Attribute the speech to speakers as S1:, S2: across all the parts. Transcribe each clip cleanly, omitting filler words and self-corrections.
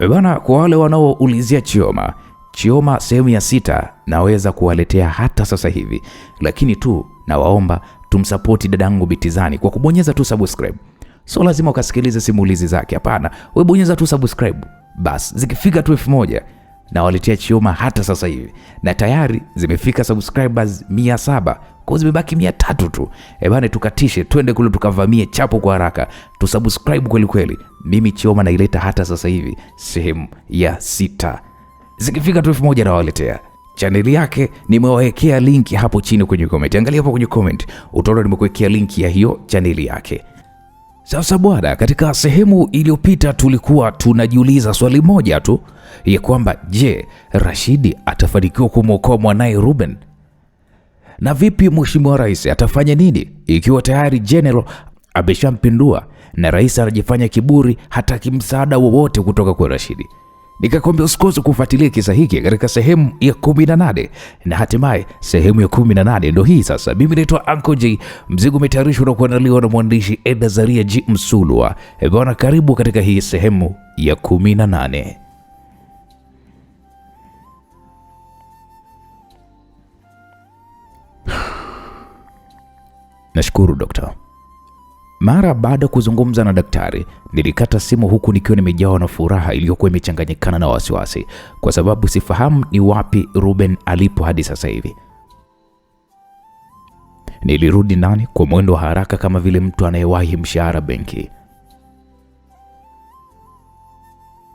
S1: Bwana, kwa wale wanaoulizia Chioma sehemu ya 6 naweza kuwaletea hata sasa hivi, lakini tu nawaomba tumsapoti dadangu Bitizani kwa kubonyeza tu subscribe. So lazima ukasikilize simulizi zake, hapana. Wewe bonyeza tu subscribe. Bas, zikifika tu 1000 na waletea Chioma hata sasa hivi. Na tayari zimefika subscribers 700. Kwa zimebaki 300 tu. Bwana, tukatishe twende kule tukavamie chapo kwa haraka. Tusubscribe kweli kweli. Mimi Chioma naileta hata sasa hivi sehemu ya 6. Zikifika tu 1000 na waletea. Chaneli yake nimewawekea linki hapo chini kwenye comment. Angalia hapo kwenye comment. Utaona nimekuwekea linki ya hiyo chaneli yake. Sasa bwana, katika sehemu iliyopita tulikuwa tunajiuliza swali moja tu ya kwamba je, Rashidi atafanikiwa kumwokoa mwanae Ruben? Na vipi Mheshimiwa Rais atafanya nini ikiwa tayari General ameshampindua na rais anajifanya kiburi hata kimsaada wowote kutoka kwa Rashidi? Nikakwambia usikose kufuatilia kisa hiki katika sehemu ya 18 na hatimaye sehemu ya 18 ndio hii sasa. Mimi naitwa Uncle J, mzigo umetayarishwa na kuandaliwa na mwandishi Eda Zaria G Msulwa. Bwana, karibu katika hii sehemu ya 18. Nashukuru dokta. Mara baada kuzungumza na daktari, nilikata simu huku nikiwa nimejawa na furaha iliyokuwa imechanganyikana na wasiwasi, kwa sababu sifahamu ni wapi Ruben alipo hadi sasa hivi. Nilirudi ndani kwa mwendo wa haraka kama vile mtu anayewahi mshahara benki.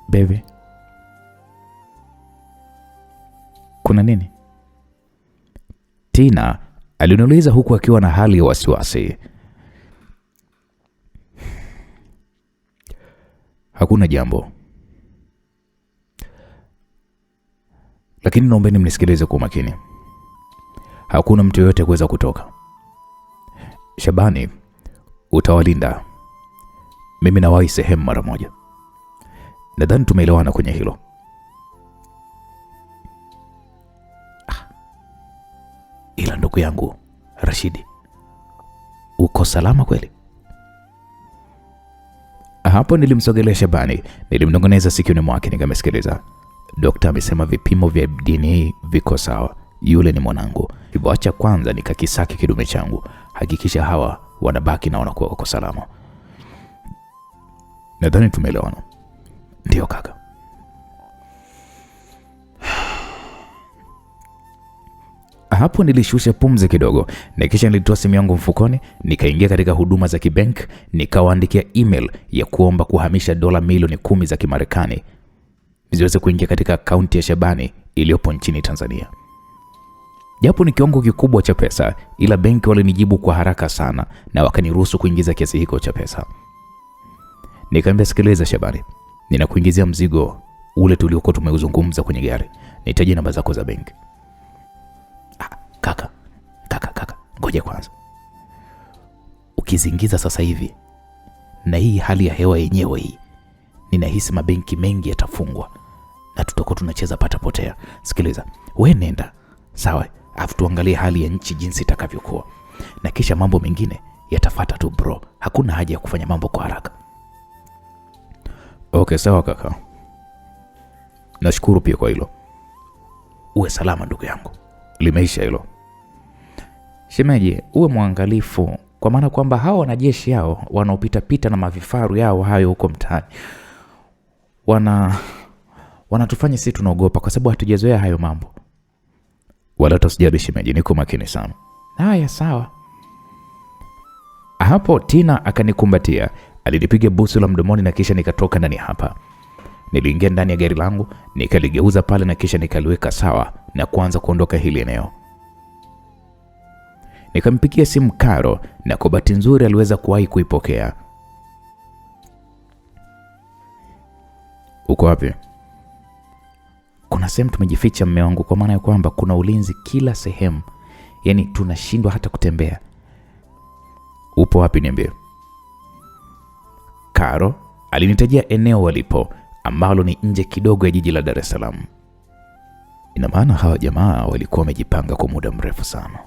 S1: Baby, kuna nini? Tina aliniuliza huku akiwa na hali ya wasiwasi. Hakuna jambo, lakini naombeni mnisikilize kwa makini. Hakuna mtu yote kuweza kutoka. Shabani, utawalinda. Mimi nawahi sehemu mara moja. Nadhani tumeelewana kwenye hilo. Ila ndugu yangu Rashidi, uko salama kweli? Hapo nilimsogelea Shabani, nilimnongoneza sikioni mwake nikamsikiliza. Dokta amesema vipimo vya DNA viko sawa. Yule ni mwanangu. Hivyo acha kwanza nikakisaki kidume changu. Hakikisha hawa wanabaki na wanakuwa wako salama. Nadhani tumeelewana. Ndio kaka. Hapo nilishusha pumzi kidogo na kisha nilitoa simu yangu mfukoni, nikaingia katika huduma za kibank, nikawaandikia email ya kuomba kuhamisha dola milioni 10 za Kimarekani ziweze kuingia katika akaunti ya Shabani iliyopo nchini Tanzania. Japo ni kiwango kikubwa cha pesa, ila benki walinijibu kwa haraka sana na wakaniruhusu kuingiza kiasi hicho cha pesa. Nikamwambia, sikiliza Shabani, ninakuingizia mzigo ule tuliokuwa tumeuzungumza kwenye gari. Nahitaji namba zako za benki. Kaka, ngoja kwanza. Ukizingiza sasa hivi na hii hali ya hewa yenyewe hii, ninahisi mabenki mengi yatafungwa na tutakuwa tunacheza pata potea. Sikiliza, wewe nenda, sawa? Afu tuangalie hali ya nchi jinsi itakavyokuwa. Na kisha mambo mengine yatafuata tu bro. Hakuna haja ya kufanya mambo kwa haraka. Okay, sawa kaka. Nashukuru pia kwa hilo. Uwe salama ndugu yangu. Limeisha hilo. Shemeji, uwe mwangalifu, kwa maana kwamba hao wanajeshi hao wanaopita pita na mavifaru yao hayo huko mtaani wanatufanya sisi tunaogopa kwa sababu hatujazoea hayo mambo. Wala tusijali shemeji, niko makini sana. Haya sawa. Hapo Tina akanikumbatia, alinipiga busu la mdomoni na kisha nikatoka ndani hapa. Niliingia ndani ya gari langu, nikaligeuza pale na kisha nikaliweka sawa na kuanza kuondoka hili eneo. Nikampigia simu Karo na kwa bahati nzuri aliweza kuwahi kuipokea. Uko wapi? Kuna sehemu tumejificha mume wangu, kwa maana ya kwamba kuna ulinzi kila sehemu. Yaani tunashindwa hata kutembea. Upo wapi niambie? Karo alinitajia eneo walipo ambalo ni nje kidogo ya jiji la Dar es Salaam. Ina maana hawa jamaa walikuwa wamejipanga kwa muda mrefu sana.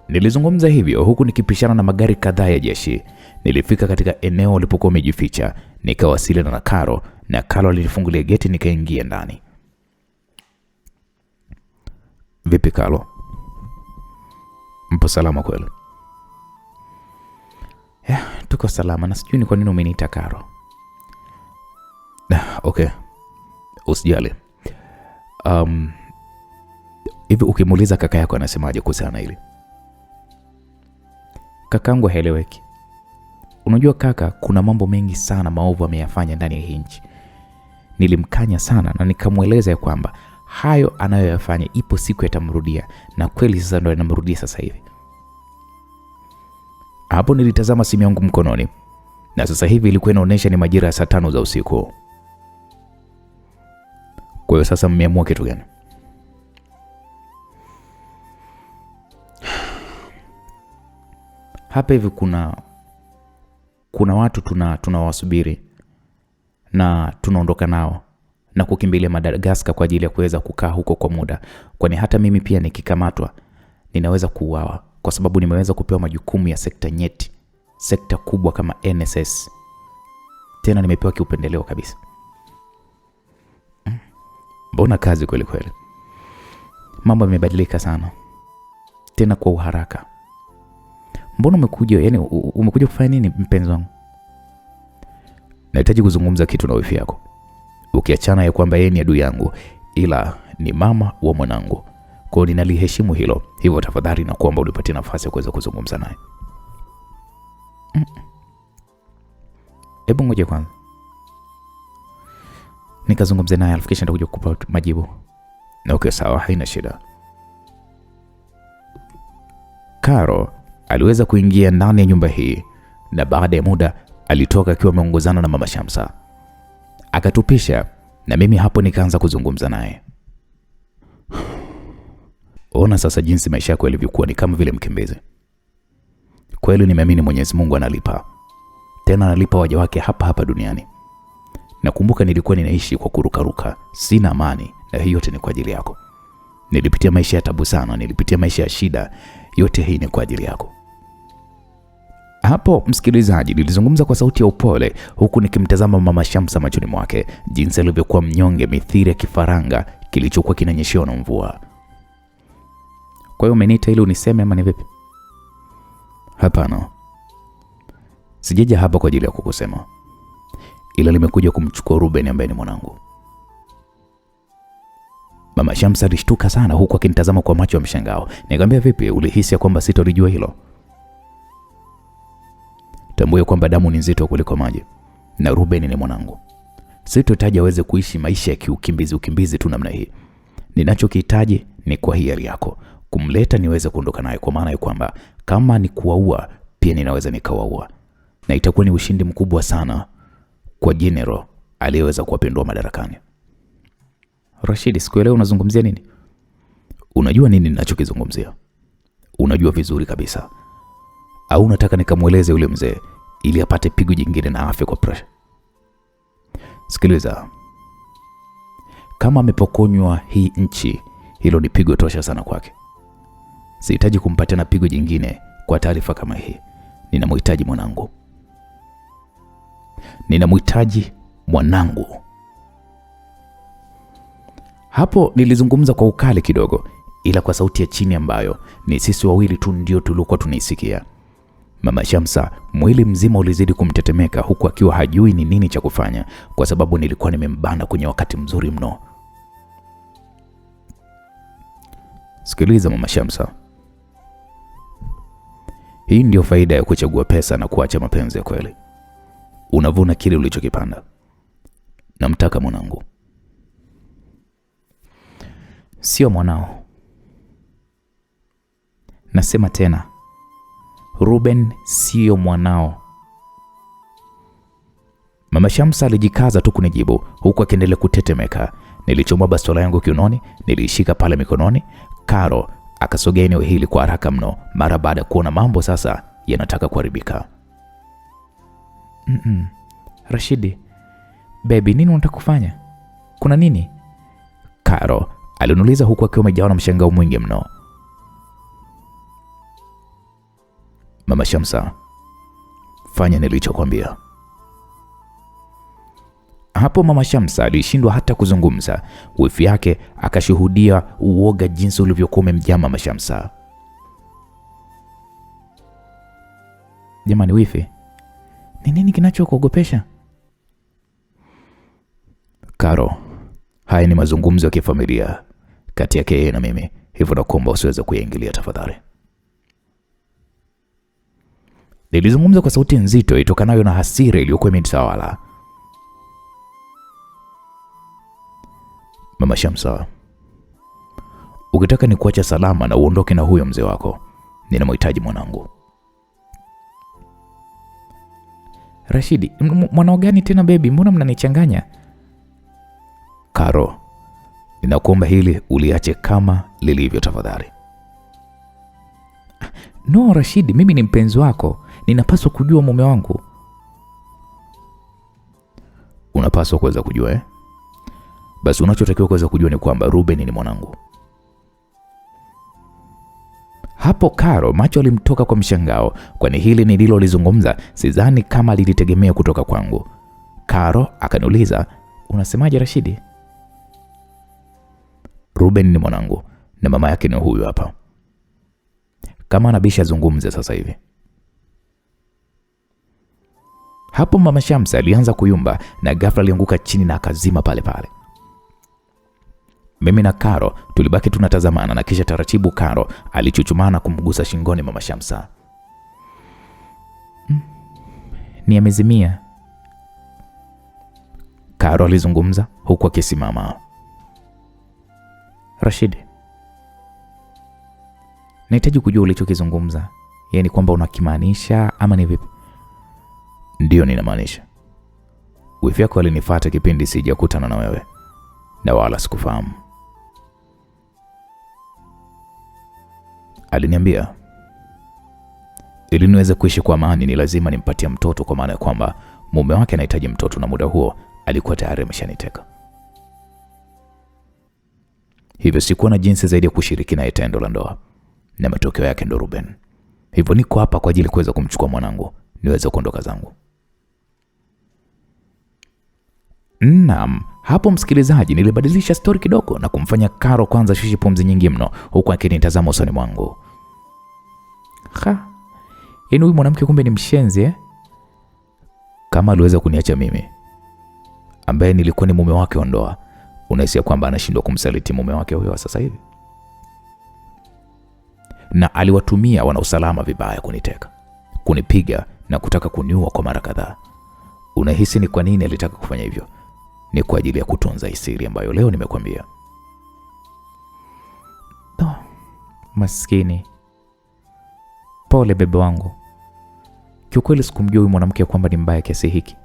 S1: Nilizungumza hivyo huku nikipishana na magari kadhaa ya jeshi. Nilifika katika eneo walipokuwa wamejificha, nikawasiliana na Karo na Karo alinifungulia geti nikaingia ndani. Vipi Karo? Mpo salama kweli? Tuko salama na sijui ni kwa nini umeniita Karo. Okay. Usijali. Hivi ukimuuliza kaka yako anasemaje kuhusiana na hili? Kakangu haeleweki. Unajua kaka, kuna mambo mengi sana maovu ameyafanya ndani ya hii nchi. Nilimkanya sana na nikamweleza ya kwamba hayo anayoyafanya ipo siku yatamrudia, na kweli sasa ndio yanamrudia sasa hivi. Hapo nilitazama simu yangu mkononi na sasa hivi ilikuwa inaonyesha ni majira ya saa 5 za usiku. Kwa hiyo sasa mmeamua kitu gani? Hapa hivi kuna watu tunawasubiri na tunaondoka nao na kukimbilia Madagascar kwa ajili ya kuweza kukaa huko kwa muda, kwani hata mimi pia nikikamatwa ninaweza kuuawa kwa sababu nimeweza kupewa majukumu ya sekta nyeti, sekta kubwa kama NSS. Tena nimepewa kiupendeleo kabisa. Mbona kazi kweli kweli. Mambo yamebadilika sana. Tena kwa uharaka. Mbona umekuja kufanya nini mpenzi wangu? Nahitaji kuzungumza kitu na wifi yako. Ukiachana ya kwamba yeye ni adui yangu, ila ni mama wa mwanangu. Kwa hiyo ninaliheshimu hilo. Hivyo tafadhali na kuomba unipatie nafasi ya kuweza kuzungumza naye. Hebu ngoja kwanza nikazungumze naye, alafu kisha nitakuja kukupa majibu. Na okay, sawa, haina shida. Karo aliweza kuingia ndani ya nyumba hii na baada ya muda alitoka akiwa ameongozana na Mama Shamsa. Akatupisha na mimi hapo nikaanza kuzungumza naye. Ona sasa jinsi maisha yako yalivyokuwa, ni kama vile mkimbizi. Kweli nimeamini Mwenyezi Mungu analipa. Tena analipa waja wake hapa hapa duniani. Nakumbuka nilikuwa ninaishi kwa kurukaruka, sina amani, na hiyo yote ni kwa ajili yako. Nilipitia maisha ya tabu sana, nilipitia maisha ya shida, yote hii ni kwa ajili yako. Hapo msikilizaji, nilizungumza kwa sauti ya upole huku nikimtazama Mama Shamsa machoni mwake, jinsi alivyokuwa mnyonge mithiri ya kifaranga kilichokuwa kinanyeshewa na mvua. Kwa hiyo umeniita ili uniseme ama ni vipi? Hapana. Sijaja hapa kwa ajili ya kukusema. Ila nimekuja kumchukua Ruben ambaye ni mwanangu. Mama Shamsa alishtuka sana huku akinitazama kwa macho ya mshangao. Nikamwambia, vipi, ulihisi ya kwamba sitolijua hilo? Tambua kwamba damu ni nzito kuliko maji. Na Ruben ni mwanangu. Sitotaja aweze kuishi maisha ya ukimbizi tu namna hii. Ninachokihitaji ni kwa hiari yako kumleta niweze kuondoka naye, kwa maana ya kwamba kama ni kuwaua pia ninaweza nikawaua. Na itakuwa ni ushindi mkubwa sana kwa general aliyeweza kuwapindua madarakani. Rashid, sikuelewa unazungumzia nini? Unajua nini ninachokizungumzia? Unajua vizuri kabisa. Au unataka nikamueleze yule mzee ili apate pigo jingine na afya kwa pressure? Sikiliza. Kama amepokonywa hii nchi, hilo ni pigo tosha sana kwake. Sihitaji kumpatia na pigo jingine kwa taarifa kama hii. Ninamhitaji mwanangu. Ninamhitaji mwanangu. Hapo nilizungumza kwa ukali kidogo, ila kwa sauti ya chini ambayo ni sisi wawili tu ndio tulikuwa tunaisikia. Mama Shamsa mwili mzima ulizidi kumtetemeka huku akiwa hajui ni nini cha kufanya, kwa sababu nilikuwa nimembana kwenye wakati mzuri mno. Sikiliza Mama Shamsa. Hii ndio faida ya kuchagua pesa na kuacha mapenzi ya kweli. Unavuna kile ulichokipanda. Namtaka mwanangu. Sio mwanao. Nasema tena, Ruben sio mwanao. Mama Shamsa alijikaza tu kunijibu huku akiendelea kutetemeka. Nilichomwa bastola yangu kiunoni, nilishika pale mikononi. Karo akasogea eneo hili kwa haraka mno mara baada ya kuona mambo sasa yanataka kuharibika. Rashidi, baby, nini unataka kufanya? Kuna nini? Karo aliniuliza huku akiwa amejawa na mshangao mwingi mno. Mama Shamsa, fanya nilichokwambia. Hapo Mama Shamsa alishindwa hata kuzungumza. Wifi yake akashuhudia uoga jinsi ulivyokuwa umemjaa Mama Shamsa. Jamani wifi, ni nini kinachokuogopesha? Karo, haya ni mazungumzo ya kifamilia kati yake yeye na mimi, hivyo nakuomba usiweze kuyaingilia tafadhali. Nilizungumza kwa sauti nzito itokanayo na hasira iliyokuwa imenitawala. Mama Shamsa, ukitaka ni kuacha salama na uondoke na huyo mzee wako, ninamhitaji mwanangu. Rashidi, mwanao gani tena baby? Mbona mnanichanganya? Karo, ninakuomba hili uliache kama lilivyo tafadhali. No Rashidi, mimi ni mpenzi wako. Ninapaswa kujua mume wangu. Unapaswa kuweza kujua Basi unachotakiwa kuweza kujua ni kwamba Ruben ni mwanangu. Hapo Karo macho alimtoka kwa mshangao, kwani hili ni ndilo lizungumza, sidhani kama lilitegemea kutoka kwangu. Karo akaniuliza, unasemaje Rashidi? Ruben ni mwanangu na mama yake ni huyu hapa. Kama anabisha zungumze sasa hivi. Hapo Mama Shamsa alianza kuyumba na ghafla alianguka chini na akazima pale pale. Mimi na Karo tulibaki tunatazamana na kisha taratibu Karo alichuchumana kumgusa shingoni Mama Shamsa. Ni amezimia, Karo alizungumza huku akisimama. Rashid, nahitaji kujua ulichokizungumza. Yaani kwamba unakimaanisha ama ni vipi? Ndio ninamaanisha. Wifi yako alinifuata kipindi sijakutana na wewe na wala sikufahamu. Aliniambia ili niweze kuishi kwa amani ni lazima nimpatie mtoto, kwa maana ya kwamba mume wake anahitaji mtoto na muda huo alikuwa tayari ameshaniteka. Hivyo sikuwa na jinsi zaidi ya kushiriki na tendo la ndoa, na matokeo yake ndo Ruben. Hivyo niko hapa kwa ajili kuweza kumchukua mwanangu niweze kuondoka zangu. Naam, hapo msikilizaji, nilibadilisha story kidogo na kumfanya Karo kwanza shishi pumzi nyingi mno huku akinitazama usoni mwangu. Yaani huyu mwanamke kumbe ni mshenzi Kama aliweza kuniacha mimi ambaye nilikuwa ni mume wake wa ndoa, unahisi kwamba anashindwa kumsaliti mume wake huyo sasa hivi? Na aliwatumia wana usalama vibaya kuniteka, kunipiga na kutaka kuniua kwa mara kadhaa. Unahisi ni kwa nini alitaka kufanya hivyo? Ni kwa ajili ya kutunza siri ambayo leo nimekwambia. Maskini. Pole bebe wangu. Kiukweli sikumjua huyu mwanamke kwamba ni mbaya kiasi hiki.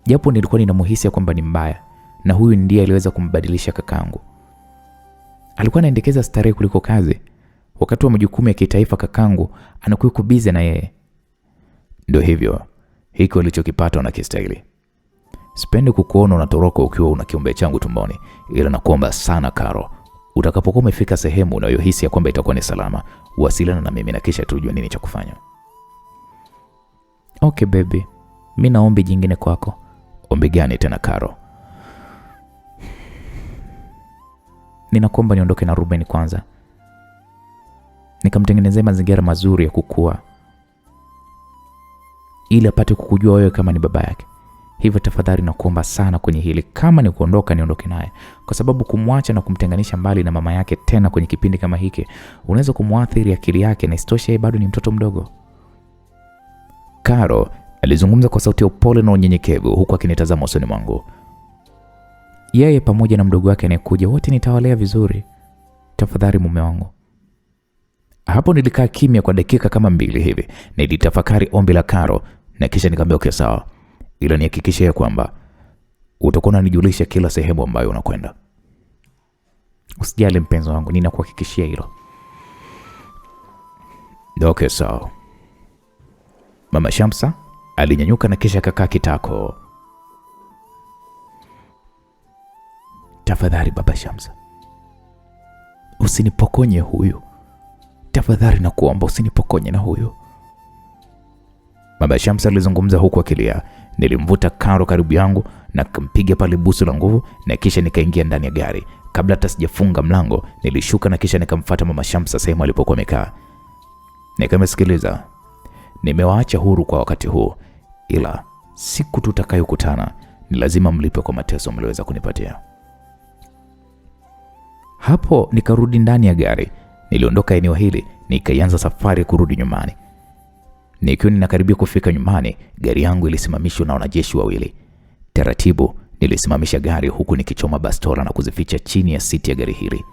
S1: Japo nilikuwa ninamhisi kwamba ni mbaya, na huyu ndiye aliweza kumbadilisha kakangu. Alikuwa anaendekeza starehe kuliko kazi. Wakati wa majukumu ya kitaifa kakangu anakuwa busy na yeye. Ndio hivyo, hiki alichokipata na kistahili. Sipendi kukuona unatoroka ukiwa una kiumbe changu tumboni, ila nakuomba sana Karo, utakapokuwa umefika sehemu unayohisi ya kwamba itakuwa ni salama, wasiliana na mimi na kisha tujue nini cha kufanya. Okay baby, mimi naombi jingine kwako. Ombi gani tena Karo? Ninakuomba niondoke na Ruben kwanza, nikamtengenezea mazingira mazuri ya kukua, ili apate kukujua wewe kama ni baba yake. Hivyo tafadhali nakuomba sana kwenye hili, kama ni kuondoka niondoke naye, kwa sababu kumwacha na kumtenganisha mbali na mama yake tena kwenye kipindi kama hiki unaweza kumwathiri akili yake, na isitoshe bado ni mtoto mdogo. Karo alizungumza kwa sauti ya upole na unyenyekevu huku akinitazama usoni mwangu. Yeye pamoja na mdogo wake anayekuja wote nitawalea vizuri. Tafadhali mume wangu. Hapo nilikaa kimya kwa dakika kama 2 hivi. Nilitafakari ombi la Karo na kisha nikamwambia okay sawa, ila nihakikishie kwamba utakuwa unanijulisha kila sehemu ambayo unakwenda. Usijali mpenzi wangu, ninakuhakikishia hilo. Okay sawa. Mama Shamsa alinyanyuka na kisha akakaa kitako. Tafadhali baba Shamsa, usinipokonye huyu. Tafadhali nakuomba usinipokonye na huyu. Baba Shamsa alizungumza huku akilia. Nilimvuta karo karibu yangu na kumpiga pale busu la nguvu na kisha nikaingia ndani ya gari. Kabla hata sijafunga mlango, nilishuka na kisha nikamfuata Mama Shamsa sehemu alipokuwa amekaa. Nikamsikiliza. Nimewaacha huru kwa wakati huu, ila siku tutakayokutana ni lazima mlipe kwa mateso mliweza kunipatia. Hapo nikarudi ndani ya gari. Niliondoka eneo hili nikaanza safari kurudi nyumbani. Nikiwa ninakaribia kufika nyumbani, gari yangu ilisimamishwa na wanajeshi wawili. Taratibu nilisimamisha gari huku nikichoma bastola na kuzificha chini ya siti ya gari hili.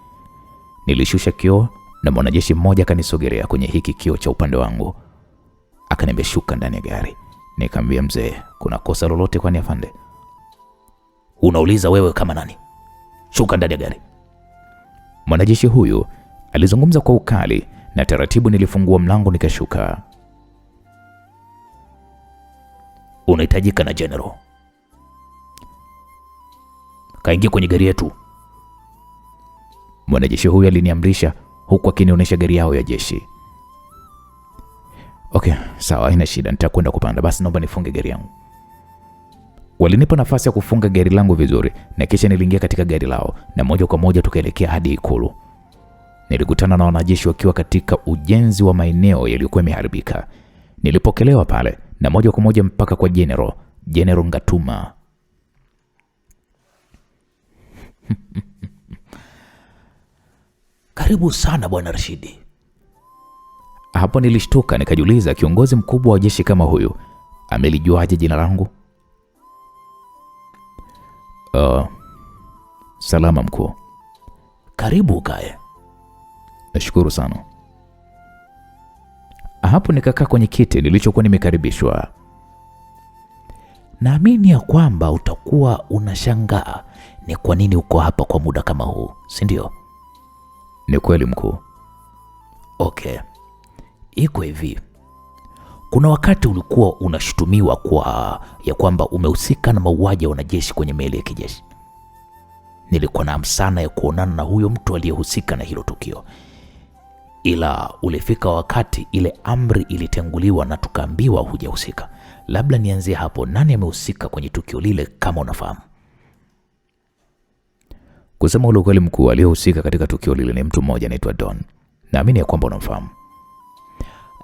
S1: Nilishusha kioo na mwanajeshi mmoja akanisogelea kwenye hiki kioo cha upande wangu. Akaniambia shuka ndani ya gari. Nikamwambia mzee, kuna kosa lolote kwani afande? Unauliza wewe kama nani? Shuka ndani ya gari. Mwanajeshi huyu alizungumza kwa ukali na taratibu nilifungua mlango nikashuka. Unahitajika na general. Kaingia kwenye gari yetu. Mwanajeshi huyu aliniamrisha huku akinionyesha gari yao ya jeshi. Okay, sawa, haina shida, nitakwenda kupanda. Basi naomba nifunge gari yangu. Walinipa nafasi ya kufunga gari langu vizuri na kisha niliingia katika gari lao na moja kwa moja tukaelekea hadi Ikulu. Nilikutana na wanajeshi wakiwa katika ujenzi wa maeneo yaliyokuwa yameharibika. Nilipokelewa pale na moja kwa moja mpaka kwa General Ngatuma. Karibu sana Bwana Rashidi. Hapo nilishtuka nikajiuliza, kiongozi mkubwa wa jeshi kama huyu amelijuaje jina langu? Salama mkuu. Karibu kae. Nashukuru sana. Hapo nikakaa kwenye kiti nilichokuwa nimekaribishwa. Naamini ya kwamba utakuwa unashangaa ni kwa nini uko hapa kwa muda kama huu, si ndio? Ni kweli mkuu. Okay. Iko hivi. Kuna wakati ulikuwa unashutumiwa ya kwamba umehusika na mauaji ya wanajeshi kwenye meli ya kijeshi. Nilikuwa na hamu sana ya kuonana na huyo mtu aliyehusika na hilo tukio. Ila ulifika wakati ile amri ilitenguliwa na tukaambiwa hujahusika. Labda nianzie hapo, nani amehusika kwenye tukio lile kama unafahamu? Kusema ule ukweli mkuu, aliyehusika katika tukio lile ni mtu mmoja anaitwa Don. Naamini ya kwamba unamfahamu.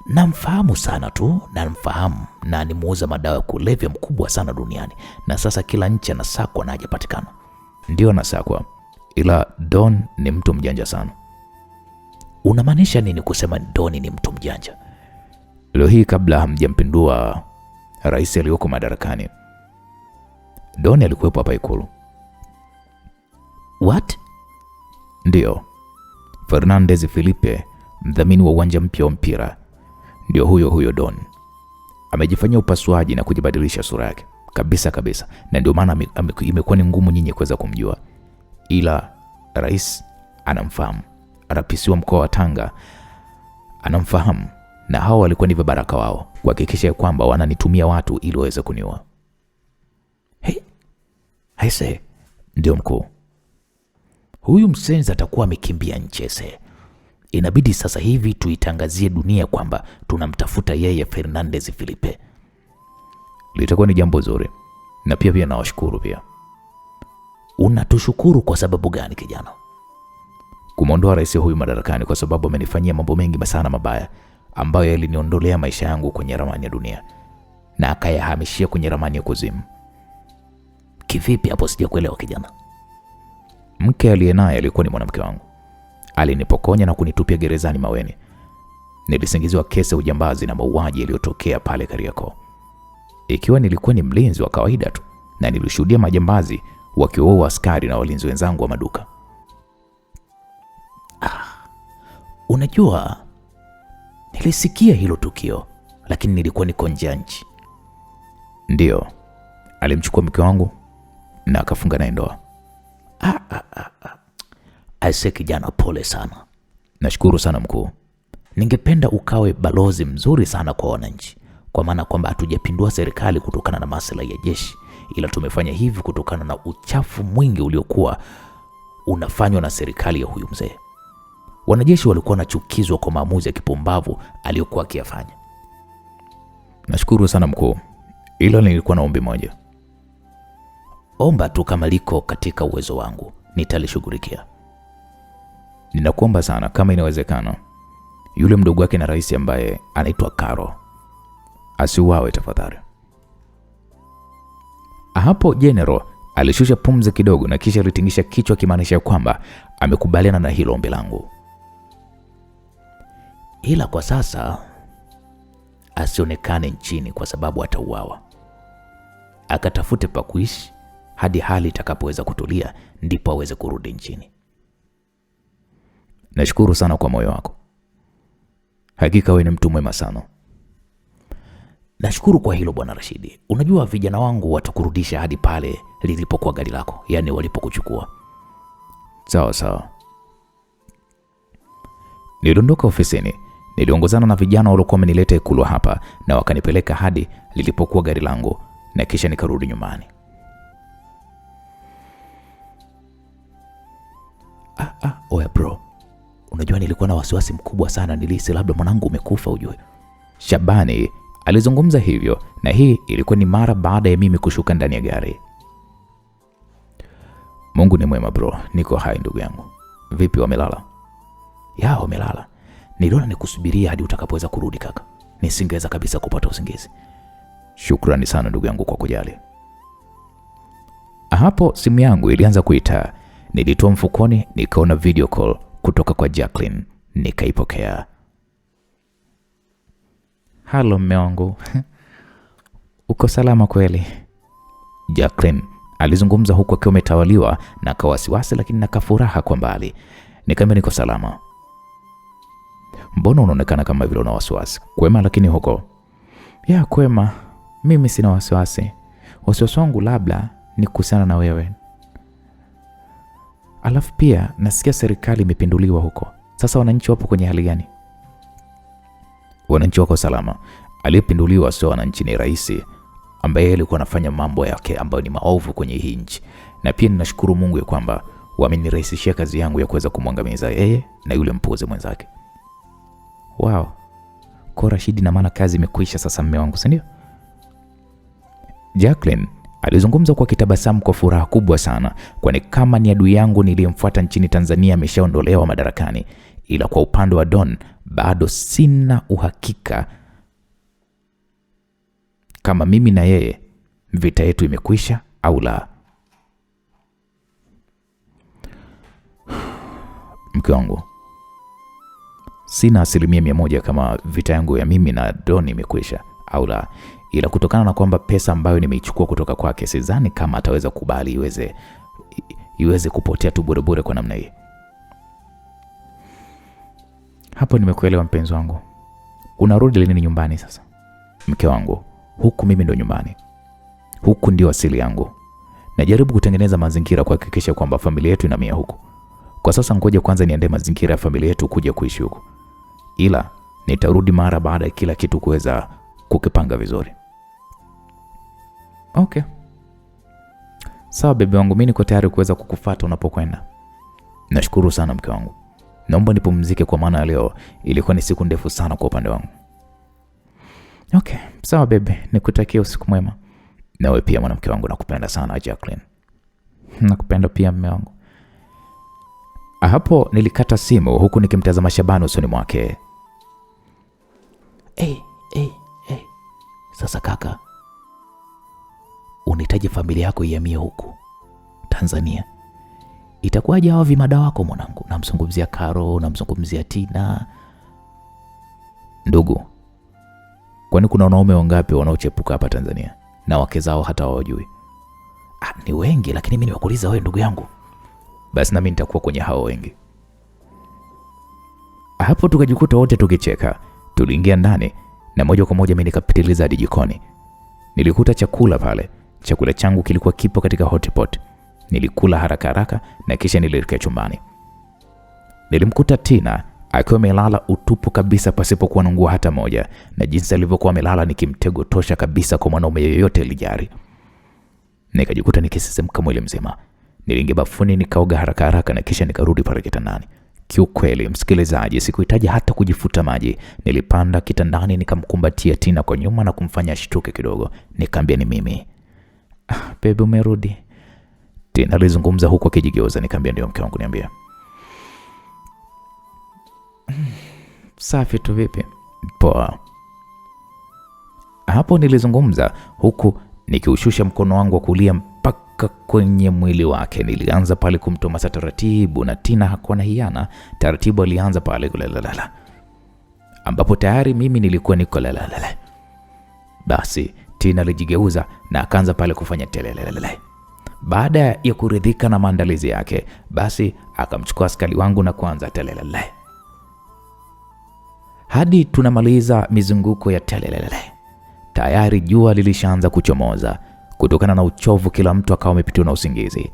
S1: Namfahamu sana tu, namfahamu, na ni muuza madawa ya kulevya mkubwa sana duniani, na sasa kila nchi anasakwa na hajapatikana. Ndio anasakwa, ila Don ni mtu mjanja sana. Unamaanisha nini kusema Don ni mtu mjanja? Leo hii kabla hamjampindua rais aliyoko madarakani, Don alikuwepo hapa Ikulu. What? Ndio. Fernandez Felipe, mdhamini wa uwanja mpya wa mpira, ndio huyo Don. Amejifanyia upasuaji na kujibadilisha sura yake kabisa, na ndio maana imekuwa ni ngumu nyinyi kuweza kumjua. Ila rais anamfahamu. RPC wa mkoa wa Tanga anamfahamu, na hao walikuwa ni vibaraka wao kuhakikisha kwamba wananitumia watu ili waweze kuniua. Hey, haise, ndio mkuu. Huyu msenzi atakuwa amekimbia nchi ese. Inabidi sasa hivi tuitangazie dunia kwamba tunamtafuta yeye Fernandez Felipe. Litakuwa ni jambo zuri. Na pia nawashukuru pia. Unatushukuru kwa sababu gani kijana? Kumondoa rais huyu madarakani kwa sababu amenifanyia mambo mengi sana mabaya ambayo yaliniondolea maisha yangu kwenye ramani ya dunia na akayahamishia kwenye ramani ya kuzimu. Kivipi hapo sijakuelewa kijana? Mke aliyenaye alikuwa ni mwanamke wangu. Alinipokonya na kunitupia gerezani Maweni. Nilisingiziwa kesi ya ujambazi na mauaji yaliyotokea pale Kariakoo. Ikiwa nilikuwa ni mlinzi wa kawaida tu, na nilishuhudia majambazi wakiwaua askari na walinzi wenzangu wa maduka. Unajua, nilisikia hilo tukio, lakini nilikuwa niko nje ya nchi. Ndio, alimchukua mke wangu na akafunga naye ndoa. Aise kijana, pole sana. Nashukuru sana mkuu. Ningependa ukawe balozi mzuri sana kwa wananchi, kwa maana kwamba hatujapindua serikali kutokana na maslahi ya jeshi, ila tumefanya hivi kutokana na uchafu mwingi uliokuwa unafanywa na serikali ya huyu mzee. Wanajeshi walikuwa wanachukizwa kwa maamuzi ya kipumbavu aliyokuwa akiyafanya. Nashukuru sana mkuu, ila nilikuwa na ombi moja.
S2: Omba tu, kama liko katika uwezo wangu nitalishughulikia.
S1: Ninakuomba sana kama inawezekana, yule mdogo wake na rais ambaye anaitwa Karo asiuawe tafadhali. Hapo General alishusha pumzi kidogo na kisha alitingisha kichwa kimaanisha kwamba amekubaliana na hilo ombi langu.
S2: Ila kwa sasa asionekane nchini kwa sababu atauawa. Akatafute pa kuishi hadi hali itakapoweza kutulia, ndipo aweze kurudi nchini.
S1: Nashukuru sana kwa moyo wako. Hakika wewe ni mtu mwema sana.
S2: Nashukuru kwa hilo Bwana Rashidi. Unajua vijana wangu watakurudisha hadi pale lilipokuwa gari lako, yani walipokuchukua.
S1: Sawa sawa. Niliondoka ofisini, niliongozana na vijana waliokuwa wamenileta Ikulu hapa na wakanipeleka hadi lilipokuwa gari langu na kisha nikarudi nyumbani.
S2: Oya bro. Unajua nilikuwa na wasiwasi mkubwa sana, nilihisi labda mwanangu umekufa ujue.
S1: Shabani alizungumza hivyo, na hii ilikuwa ni mara baada ya mimi kushuka ndani ya gari. Mungu ni mwema bro, niko hai ndugu yangu. Vipi wamelala?
S2: Ya wamelala. Niliona nikusubiria hadi utakapoweza kurudi kaka. Nisingeweza kabisa kupata usingizi.
S1: Shukrani sana ndugu yangu kwa kujali. Hapo simu yangu ilianza kuita. Nilitoa mfukoni nikaona video call kutoka kwa Jacqueline, nikaipokea. Halo mme wangu. Uko salama kweli? Jacqueline alizungumza huku akiwa umetawaliwa na kawasiwasi lakini na kafuraha kwa mbali. Nikamwambia niko salama. Mbona unaonekana kama vile una wasiwasi? Kwema lakini huko? Ya kwema, mimi sina wasiwasi. Wasiwasi wangu labda ni kuhusiana na wewe. Alafu pia nasikia serikali imepinduliwa huko. Sasa wananchi wapo kwenye hali gani? Wananchi wako salama. Aliyepinduliwa sio wananchi, ni rais ambaye alikuwa anafanya mambo yake ambayo ni maovu kwenye hii nchi. Na pia ninashukuru Mungu ya kwamba wamenirahisishia kazi yangu ya kuweza kumwangamiza yeye na yule mpuuzi mwenzake. Wow. Kwa Rashidi na maana kazi imekwisha sasa mme wangu, si ndio? Jacqueline alizungumza kwa kitabasamu kwa furaha kubwa sana, kwani kama ni adui yangu niliyemfuata nchini Tanzania ameshaondolewa madarakani, ila kwa upande wa Don bado sina uhakika kama mimi na yeye vita yetu imekwisha au la. Mke wangu, sina 100% kama vita yangu ya mimi na Don imekwisha au la, ila kutokana na kwamba pesa ambayo nimeichukua kutoka kwake sidhani kama ataweza kubali iweze kupotea tu bure kwa namna hii. Hapo nimekuelewa mpenzi wangu. Unarudi lini nyumbani sasa? Mke wangu, huku mimi ndo nyumbani. Huku ndio asili yangu. Najaribu kutengeneza mazingira kuhakikisha kwamba familia yetu inamia huku. Kwa sasa ngoja kwanza niandae mazingira ya familia yetu kuja kuishi huku. Ila nitarudi mara baada ya kila kitu kuweza kukipanga vizuri. Okay. Sawa bebe wangu, mimi niko tayari kuweza kukufuata unapokwenda. Nashukuru sana mke wangu. Naomba nipumzike kwa maana leo ilikuwa ni siku ndefu sana kwa upande wangu. Okay, sawa bebe, nikutakia usiku mwema. Nawe pia mwanamke wangu, nakupenda sana Jacqueline. Nakupenda pia mume wangu. Hapo nilikata simu huku nikimtazama Shabani usoni mwake.
S2: Sasa kaka, unahitaji familia yako ihamie huku Tanzania. Itakuwaje hawa vimada wako mwanangu? Namzungumzia Karo, namzungumzia Tina.
S1: Ndugu, kwani kuna wanaume wangapi wanaochepuka hapa Tanzania na wake zao hata hawajui?
S2: Ni wengi, lakini mimi nimekuuliza wewe ndugu yangu.
S1: Basi na mimi nitakuwa kwenye hao wengi. Hapo tukajikuta wote tukicheka. Tuliingia ndani na moja kwa moja mimi nikapitiliza hadi jikoni. Nilikuta chakula pale. Chakula changu kilikuwa kipo katika hotpot. Nilikula haraka na kisha nilielekea chumbani. Nilimkuta Tina akiwa amelala utupu kabisa pasipokuwa na nguo hata moja, na jinsi alivyokuwa amelala ni kimtego tosha kabisa kwa mwanaume yeyote alijari. Nikajikuta nikisisimka mwili mzima. Niliingia bafuni nikaoga haraka na kisha nikarudi pale kitandani.
S2: Kiukweli msikilizaji, sikuhitaji hata kujifuta maji. Nilipanda kitandani nikamkumbatia Tina kwa nyuma na kumfanya ashtuke kidogo. Nikamwambia, ni mimi. Baby, umerudi? Tina alizungumza huko akijigeuza. Nikamwambia, ndio mke wangu, niambia. Safi tu, vipi? Poa. Hapo nilizungumza huku nikiushusha mkono wangu wa kulia mpaka kwenye mwili wake. Nilianza pale kumtomasa taratibu, na Tina hakuwa na hiana. Taratibu alianza pale kulalala, ambapo tayari mimi nilikuwa niko lalalala. Basi Tina alijigeuza na akaanza pale kufanya telelelele. Baada ya kuridhika na maandalizi yake, basi akamchukua askari wangu na kuanza telelele hadi tunamaliza mizunguko ya telelele. Tayari jua lilishaanza kuchomoza. Kutokana na uchovu, kila mtu akawa amepitiwa na usingizi.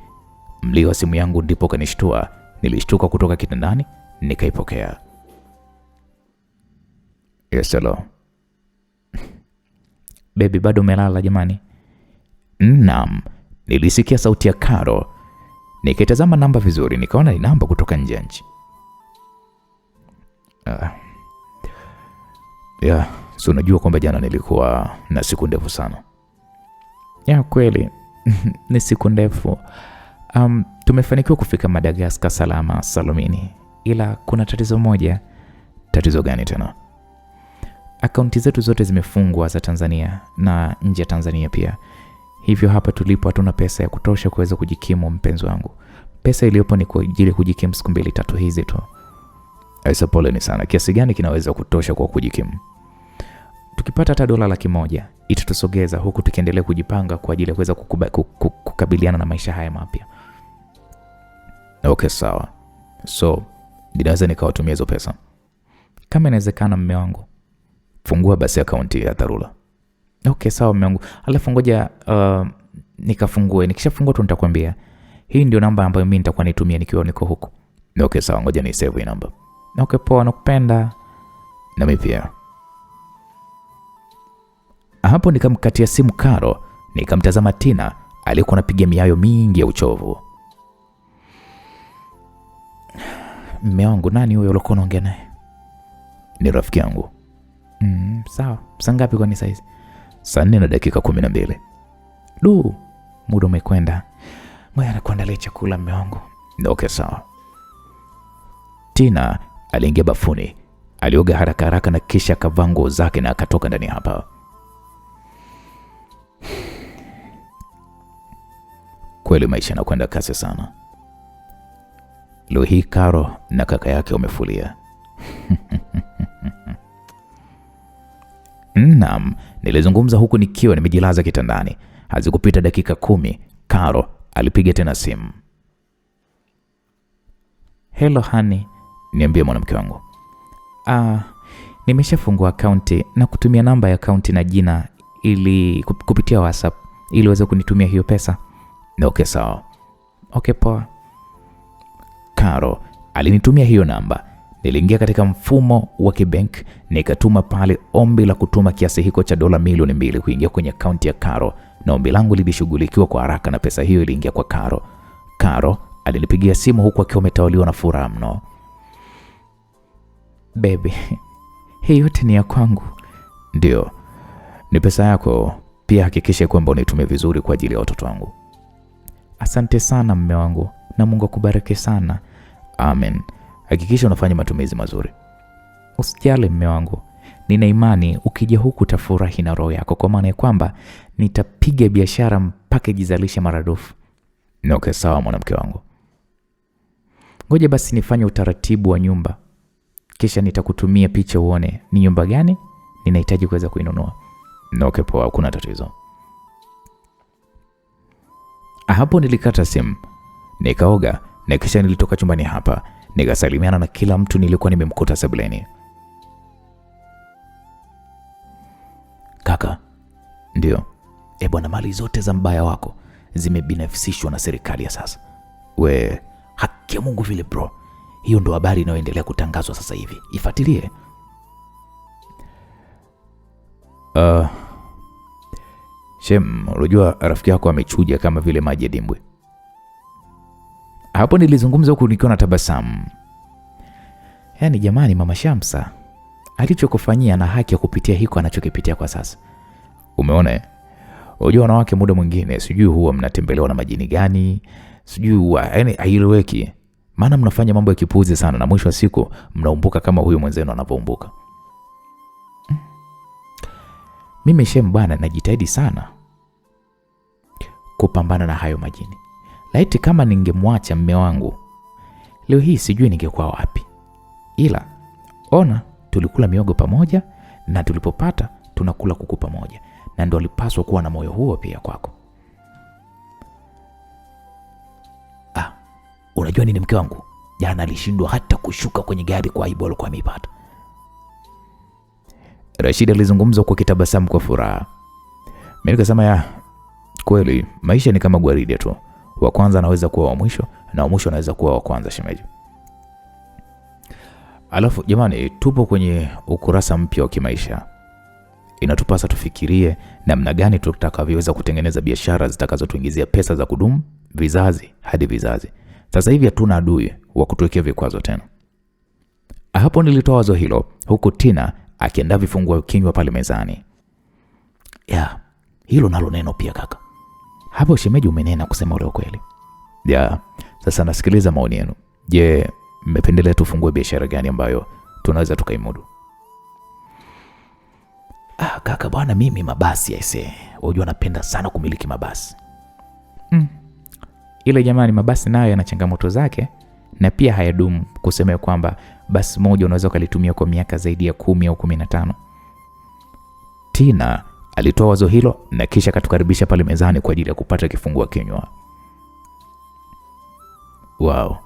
S2: Mlio wa simu yangu ndipo kanishtua. Nilishtuka kutoka kitandani, nikaipokea. Yes, hello. Baby, bado umelala jamani? Naam. Nilisikia sauti ya Karo. Nikitazama namba vizuri, nikaona ni namba kutoka nje ya nchi. So unajua kwamba jana nilikuwa na siku ndefu sana. Ya kweli. Ni siku ndefu. Tumefanikiwa kufika Madagascar salama salamini, ila kuna tatizo moja. Tatizo gani tena? Akaunti zetu zote zimefungwa za Tanzania na nje ya Tanzania pia. Hivyo hapa tulipo hatuna pesa ya kutosha kuweza kujikimu, mpenzi wangu. Pesa iliyopo ni kwa ajili ya kujikimu siku 2-3 hizi tu. Aisa, pole ni sana. Kiasi gani kinaweza kutosha kwa kujikimu? Tukipata hata dola 100,000 itatusogeza huku tukiendelea kujipanga kwa ajili ya kuweza kukabiliana na maisha haya mapya. Okay, sawa. So, ninaweza nikawatumia hizo pesa? Kama inawezekana, mume wangu. Fungua basi akaunti ya dharura. Okay, sawa mume wangu. Alafu ngoja nikafungue. Nikishafungua tu nitakwambia. Hii ndio namba ambayo mimi nitakuwa nitumia nikiwa niko huko. Okay, sawa, ngoja ni save hii namba. Okay, poa, nakupenda. Na mimi pia. Hapo nikamkatia simu Karo, nikamtazama Tina aliyekuwa anapiga miayo mingi ya uchovu. Mume wangu, nani huyo ulikuwa unaongea naye? Ni rafiki yangu. Sawa. Saa ngapi kwani saizi? 4:12. Muda umekwenda. Ngoja nikuandalie chakula mume wangu. Okay, sawa. Tina aliingia bafuni, alioga haraka haraka na kisha akavaa nguo zake na akatoka ndani hapa. Kweli maisha yanakwenda kasi sana. Leo hii Karo na kaka yake wamefulia. Naam, nilizungumza huku nikiwa nimejilaza kitandani. Hazikupita dakika 10, Karo alipiga tena simu. Hello honey. Niambie mwanamke wangu. Nimeshafungua akaunti na kutumia namba ya akaunti na jina ili kupitia WhatsApp ili uweze kunitumia hiyo pesa. Okay, sawa. Okay, poa. Karo alinitumia hiyo namba. Niliingia katika mfumo wa kibank, nikatuma pale ombi la kutuma kiasi hiko cha dola 2,000,000 kuingia kwenye akaunti ya Karo, na ombi langu lilishughulikiwa kwa haraka na pesa hiyo iliingia kwa Karo. Karo alinipigia simu huku akiwa ametawaliwa na furaha mno. Baby, hii yote ni ya kwangu. Ndio, ni pesa yako. Pia hakikisha kwamba unaitumia vizuri kwa ajili ya watoto wangu. Asante sana mume wangu, na Mungu akubariki sana. Amen. Hakikisha unafanya matumizi mazuri. Usijali mume wangu. Nina imani ukija huku utafurahi na roho yako, kwa maana ya kwamba nitapiga biashara mpaka ijizalishe maradufu. Okay, sawa mwanamke wangu. Ngoja basi nifanye utaratibu wa nyumba, kisha nitakutumia picha uone ni nyumba gani ninahitaji kuweza kuinunua. Okay, poa, hakuna tatizo. Hapo nilikata simu, nikaoga na kisha nilitoka chumbani hapa, nikasalimiana na kila mtu nilikuwa nimemkuta sebuleni. Kaka. Ndio. Bwana, mali zote za mbaya wako zimebinafsishwa na serikali ya sasa. Haki ya Mungu vile bro. Hiyo ndo habari inayoendelea kutangazwa sasa hivi. Ifuatilie. Shem, unajua rafiki yako amechuja kama vile maji ya dimbwi. Hapo nilizungumza huku nikiwa na tabasamu. Yaani jamani, Mama Shamsa alichokufanyia na haki ya kupitia hiko anachokipitia kwa sasa.
S1: Umeona? Unajua wanawake muda mwingine sijui huwa mnatembelewa na majini gani, sijui huwa yani haieleweki. Maana mnafanya mambo ya kipuuzi sana na mwisho wa siku mnaumbuka kama huyo mwenzenu anavyoumbuka.
S2: Mimi Shem bwana, najitahidi sana kupambana na hayo majini. Laiti kama ningemwacha mme wangu, leo hii sijui ningekuwa wapi. Ila ona, tulikula miogo pamoja na tulipopata tunakula kuku pamoja, na ndio alipaswa kuwa na moyo huo pia kwako.
S1: Unajua nini, mke wangu jana alishindwa hata kushuka kwenye gari kwa aibu alikuwa ameipata. Rashid alizungumza kwa kitabasamu kwa furaha. Mimi nikasema kweli maisha ni kama gwaride tu. Wa kwanza anaweza kuwa wa mwisho na wa mwisho anaweza kuwa wa kwanza, shemeji. Alafu jamani, tupo kwenye ukurasa mpya wa kimaisha. Inatupasa tufikirie namna gani tutakavyoweza kutengeneza biashara zitakazotuingizia pesa za kudumu vizazi hadi vizazi. Sasa hivi hatuna adui wa kutuwekea vikwazo tena. Hapo nilitoa wazo hilo huku Tina akiandaa vifungua kinywa pale mezani. Hilo nalo neno pia kaka.
S2: Hapo shemeji umenena kusema ule ukweli.
S1: Sasa nasikiliza maoni yenu. Je, mmependelea tufungue biashara gani ambayo tunaweza tukaimudu?
S2: Kaka bwana, mimi mabasi aise. Unajua napenda sana kumiliki mabasi. Ile jamani, mabasi nayo yana changamoto zake na pia hayadumu. Kusema kwamba basi moja unaweza kulitumia kwa miaka zaidi ya 10 au 15.
S1: Tina alitoa wazo hilo na kisha katukaribisha pale mezani kwa ajili ya kupata kifungua kinywa. Wow,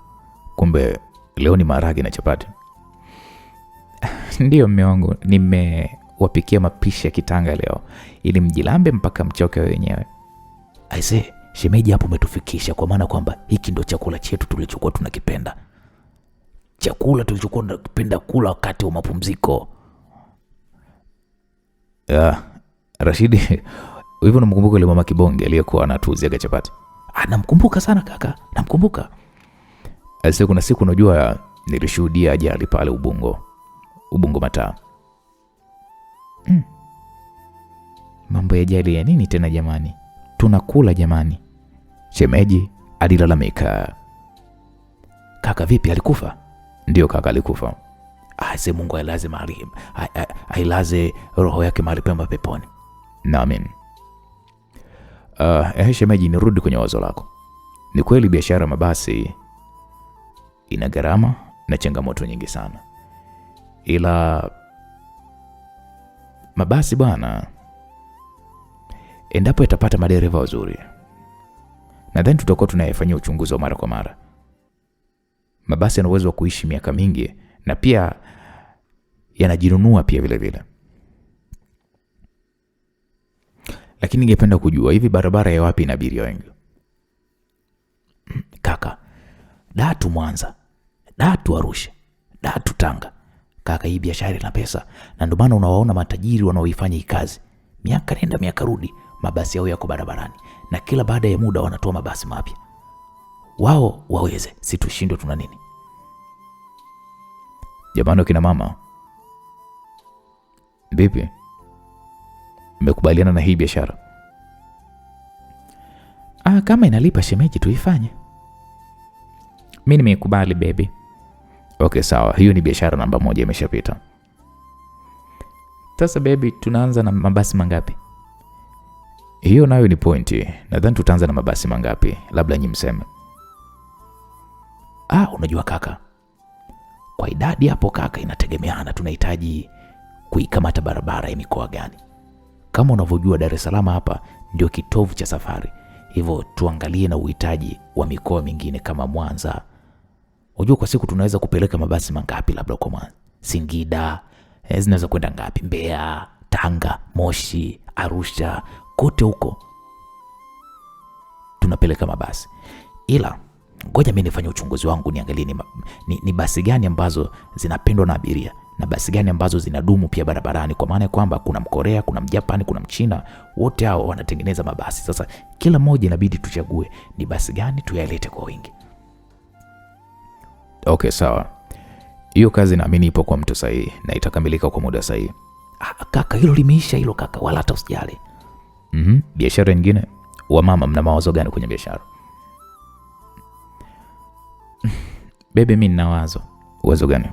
S1: kumbe leo ni maharage na chapati.
S2: Ndiyo mme wangu, nimewapikia mapishi ya kitanga leo ili mjilambe mpaka mchoke wenyewe.
S1: Aise, shemeji hapo umetufikisha, kwa maana kwamba hiki ndo chakula chetu tulichokuwa tunakipenda. Chakula tulichokuwa tunakipenda kula wakati wa mapumziko. Rashidi, hivyo unamkumbuka yule mama Kibonge aliyekuwa anatuuzia chapati?
S2: Namkumbuka sana kaka, namkumbuka.
S1: Sasa kuna siku unajua nilishuhudia ajali pale Ubungo Mataa.
S2: Mambo ya ajali ya nini tena jamani? Tunakula jamani.
S1: Shemeji alilalamika. Kaka vipi, alikufa? Ndio kaka, alikufa. Sasa Mungu ailaze roho yake mahali pema peponi. Amen. Shemeji, nirudi kwenye wazo lako. Ni kweli biashara mabasi ina gharama na changamoto nyingi sana. Ila mabasi bwana, endapo yatapata madereva wazuri, nadhani tutakuwa tunayafanyia uchunguzi wa mara kwa mara. Mabasi yana uwezo wa kuishi miaka mingi na pia yanajinunua pia vile vile. Lakini ningependa kujua hivi barabara ya wapi ina abiria wengi? Kaka, Datu Mwanza, Datu Arusha, Datu Tanga. Kaka, hii biashara ina pesa na ndio maana unawaona matajiri wanaoifanya hii kazi. Miaka nenda miaka rudi, mabasi yao yako barabarani na kila baada ya muda wanatoa mabasi mapya. Wao waweze, si tushindwe tuna nini? Jamani kina mama, vipi? Mmekubaliana na hii biashara?
S2: Kama inalipa shemeji tuifanye. Mimi nimekubali baby.
S1: Okay, sawa. Hiyo ni biashara namba 1 imeshapita.
S2: Sasa baby, tunaanza na mabasi mangapi?
S1: Hiyo nayo ni pointi. Nadhani tutaanza na mabasi mangapi? Labda nyinyi mseme. Unajua kaka, kwa idadi hapo kaka inategemeana tunahitaji kuikamata barabara ya mikoa gani. Kama unavyojua Dar es Salaam hapa ndio kitovu cha safari. Hivyo tuangalie na uhitaji wa mikoa mingine kama Mwanza. Unajua kwa siku tunaweza kupeleka mabasi mangapi labda kwa Mwanza? Singida, zinaweza kwenda ngapi? Mbeya, Tanga, Moshi, Arusha, kote huko tunapeleka mabasi. Ila ngoja mimi nifanye uchunguzi wangu niangalie ni basi gani ambazo zinapendwa na abiria na basi gani ambazo zinadumu pia barabarani, kwa maana kwamba kuna Mkorea, kuna Mjapani, kuna Mchina, wote hao wanatengeneza mabasi. Sasa kila mmoja inabidi tuchague ni basi gani tuyalete kwa wingi. Okay, sawa. Hiyo kazi naamini ipo kwa mtu sahihi na itakamilika kwa muda sahihi.
S2: Kaka, hilo limeisha hilo kaka, wala hata usijali.
S1: Biashara nyingine? Wamama mna mawazo gani kwenye biashara?
S2: Bebe, mimi nina wazo.
S1: Wazo gani?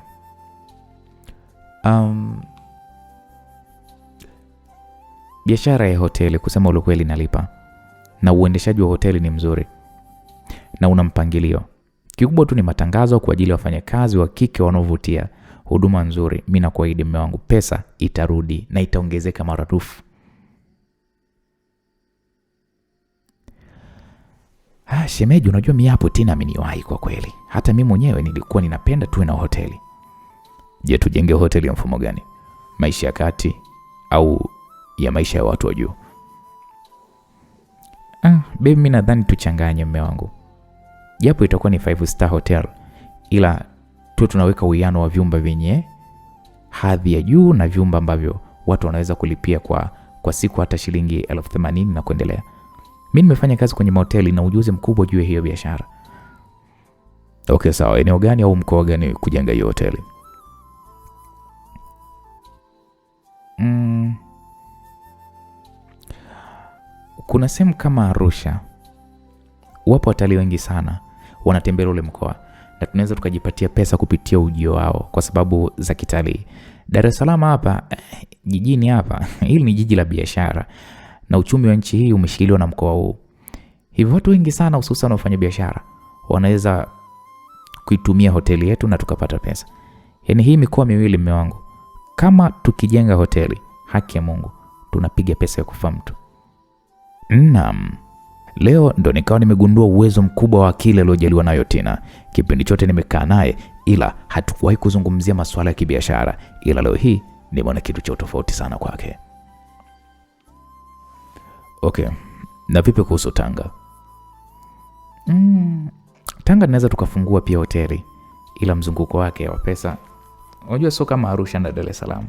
S2: Biashara ya hoteli kusema ule kweli inalipa. Na uendeshaji wa hoteli ni mzuri. Na una mpangilio. Kikubwa tu ni matangazo kwa ajili ya wafanyakazi wa kike wanaovutia, huduma nzuri. Mimi nakuahidi mume wangu, pesa itarudi na itaongezeka maradufu. Shemeji, unajua mimi hapo tena ameniwahi kwa kweli. Hata mimi mwenyewe nilikuwa ninapenda tuwe na hoteli.
S1: Je, tujenge hoteli ya mfumo gani? Maisha ya kati au ya maisha ya watu wa juu?
S2: Baby, mimi nadhani tuchanganye mume wangu. Japo itakuwa ni 5-star hotel, ila tu tunaweka uwiano wa vyumba vyenye hadhi ya juu na vyumba ambavyo watu wanaweza kulipia kwa siku hata shilingi 80,000 na kuendelea. Mimi nimefanya kazi kwenye mahoteli na ujuzi mkubwa juu ya hiyo biashara.
S1: Okay, sawa. Eneo gani au mkoa gani kujenga hiyo hoteli?
S2: Kuna sehemu kama Arusha. Wapo watalii wengi sana wanatembea ule mkoa, na tunaweza tukajipatia pesa kupitia ujio wao kwa sababu za kitalii. Dar es Salaam hapa jijini hapa hili ni jiji la biashara na uchumi wa nchi hii umeshikiliwa na mkoa huu. Hivyo watu wengi sana hususan wafanya biashara wanaweza kuitumia hoteli yetu na tukapata pesa. Yaani hii mikoa miwili mume wangu, kama tukijenga hoteli, haki ya Mungu, tunapiga pesa ya kufa mtu.
S1: Naam. Leo ndo nikawa nimegundua uwezo mkubwa wa akili aliyojaliwa nayo Tina. Kipindi chote nimekaa naye ila hatukuwahi kuzungumzia masuala ya kibiashara, ila leo hii nimeona kitu cha tofauti sana kwake. Okay. Na vipi kuhusu Tanga?
S2: Tanga tunaweza tukafungua pia hoteli, ila mzunguko wake wa pesa unajua sio kama Arusha na Dar es Salaam.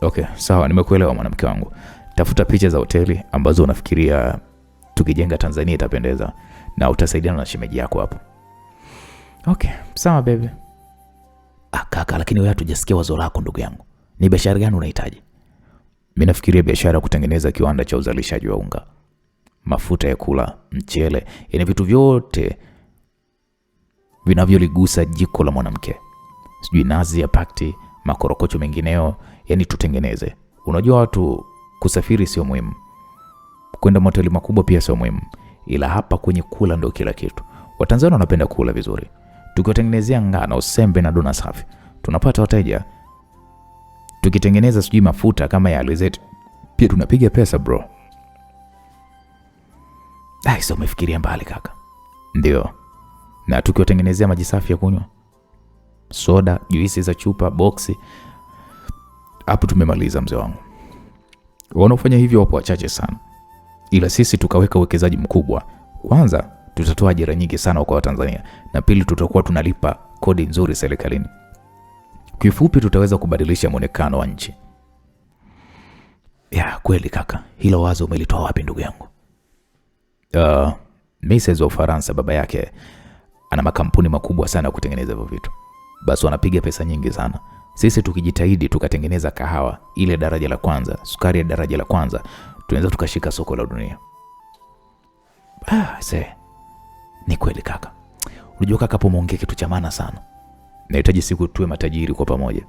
S1: Okay, sawa, nimekuelewa mwanamke wangu. Tafuta picha za hoteli ambazo unafikiria tukijenga Tanzania itapendeza na utasaidiana na shemeji yako hapo.
S2: Okay, sawa baby.
S1: Kaka, lakini wewe hatujasikia wazo lako ndugu yangu. Ni biashara gani unahitaji? Mimi nafikiria biashara ya kutengeneza kiwanda cha uzalishaji wa unga, mafuta ya kula, mchele, yaani vitu vyote vinavyoligusa jiko la mwanamke. Sijui nazi ya pakti, makorokocho mengineo, yaani tutengeneze. Unajua watu kusafiri sio muhimu. Kwenda mahoteli makubwa pia sio muhimu. Ila hapa kwenye kula ndio kila kitu. Watanzania wanapenda kula vizuri. Tukitengenezea ngano, sembe na dona safi, tunapata wateja. Tukitengeneza sijui mafuta kama ya alizeti, pia tunapiga pesa bro. Sio umefikiria mbali kaka. Ndio. Na tukiwatengenezea maji safi ya kunywa, soda, juisi za chupa, boksi, hapo tumemaliza mzee wangu. Wanaofanya hivyo wapo wachache sana. Ila sisi tukaweka uwekezaji mkubwa. Kwanza tutatoa ajira nyingi sana kwa Watanzania, na pili tutakuwa tunalipa kodi nzuri serikalini. Kifupi tutaweza kubadilisha muonekano wa nchi. Ya kweli kaka, hilo wazo umelitoa wapi ndugu yangu? Mrs. wa Ufaransa, baba yake ana makampuni makubwa sana ya kutengeneza hivyo vitu. Basi wanapiga pesa nyingi sana. Sisi tukijitahidi tukatengeneza kahawa ile daraja la kwanza, sukari ya daraja la kwanza, tunaweza tukashika soko la dunia. Ni kweli kaka. Unajua kaka, hapo umeongea kitu cha maana sana. Nahitaji siku tuwe matajiri kwa pamoja.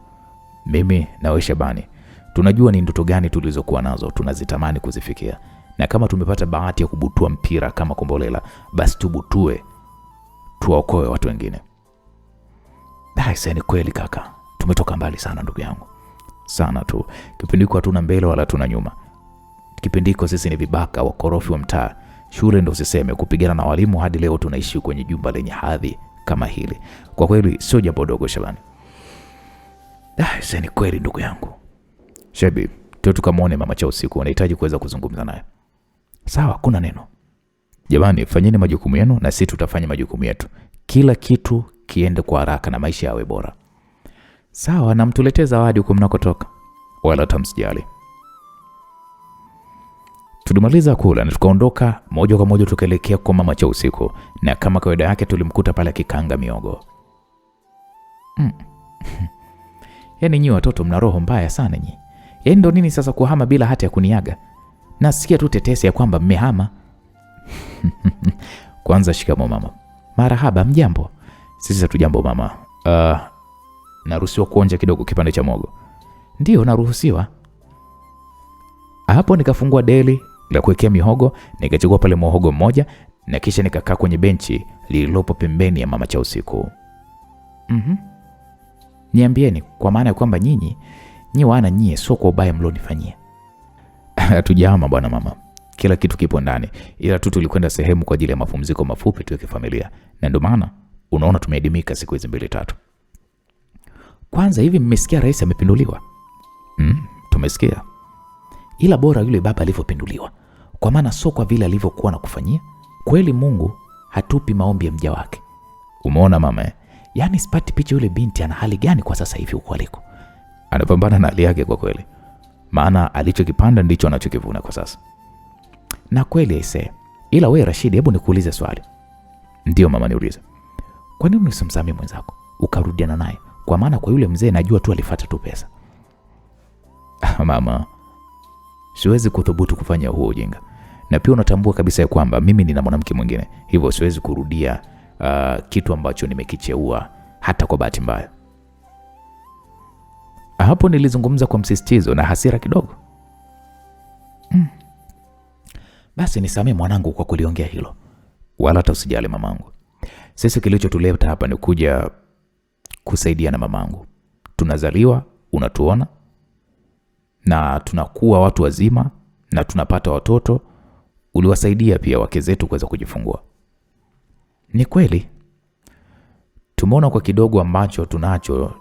S1: Mimi na wewe Shabani, tunajua ni ndoto gani tulizokuwa nazo, tunazitamani kuzifikia. Na kama tumepata bahati ya kubutua mpira kama Kombolela, basi tubutue, tuwaokoe watu wengine. Ni kweli kaka. Tumetoka mbali sana ndugu yangu. Sana tu. Kipindiko hatuna mbele wala hatuna nyuma. Kipindiko sisi ni vibaka wakorofi wa mtaa. Shule ndo usiseme, kupigana na walimu hadi leo tunaishi kwenye jumba lenye hadhi kama hili. Kwa kweli sio jambo dogo Shabani. Ni kweli ndugu yangu. Shebi, tukamwone mama cha usiku, unahitaji kuweza kuzungumza naye. Sawa, kuna neno. Jamani, fanyeni majukumu yenu na sisi tutafanya majukumu yetu. Kila kitu kiende kwa haraka na maisha yawe bora. Sawa, na mtuletee zawadi huko mnakotoka. Wala tamsijali. Tulimaliza kula na tukaondoka moja kwa moja tukaelekea kwa mama cha usiku, na kama kawaida yake tulimkuta pale akikaanga miogo.
S2: Yaani nyi watoto mna roho mbaya sana nyi. Yaani ndo nini sasa kuhama bila hata ya kuniaga? Nasikia tu tetesi ya kwamba mmehama.
S1: Kwanza shikamo mama.
S2: Marahaba, mjambo?
S1: Sisi hatujambo mama. Naruhusiwa kuonja kidogo kipande cha mogo?
S2: Ndio, naruhusiwa.
S1: Hapo nikafungua deli la kuwekea mihogo, nikachukua pale muhogo mmoja na kisha nikakaa kwenye benchi lililopo pembeni ya mama cha usiku.
S2: Niambieni, kwa maana ya kwamba nyinyi wana nyie sio kwa ubaya mlionifanyia.
S1: Hatujahama bwana mama. Kila kitu kipo ndani. Ila tu tulikwenda sehemu kwa ajili ya mapumziko mafupi tu ya kifamilia. Na ndio maana unaona tumeedimika siku hizi 2-3.
S2: Kwanza hivi mmesikia rais amepinduliwa?
S1: Tumesikia.
S2: Ila bora yule baba alivyopinduliwa. Kwa maana sio kwa vile alivyokuwa na kufanyia. Kweli Mungu hatupi maombi ya mja wake.
S1: Umeona mama?
S2: Yaani sipati picha yule binti ana hali gani kwa sasa hivi huko aliko.
S1: Anapambana na hali yake kwa kweli. Maana alichokipanda ndicho anachokivuna kwa sasa.
S2: Na kweli aisee. Ila wewe Rashidi, hebu nikuulize swali.
S1: Ndio mama, niulize.
S2: Kwa nini usimsamii mwenzako ukarudiana naye? Kwa maana kwa yule mzee najua tu alifuata tu pesa.
S1: Mama, siwezi kuthubutu kufanya huo ujinga. Na pia unatambua kabisa ya kwamba mimi nina mwanamke mwingine. Hivyo siwezi kurudia kitu ambacho nimekicheua hata kwa bahati mbaya.
S2: Hapo nilizungumza kwa msisitizo na hasira kidogo. Basi nisamee mwanangu kwa kuliongea hilo.
S1: Wala hata usijali mamangu. Sisi kilichotuleta hapa ni kuja kusaidia na mamangu. Tunazaliwa, unatuona, na tunakuwa watu wazima na tunapata watoto. Uliwasaidia pia wake zetu kuweza kujifungua.
S2: Ni kweli.
S1: Tumeona kwa kidogo ambacho tunacho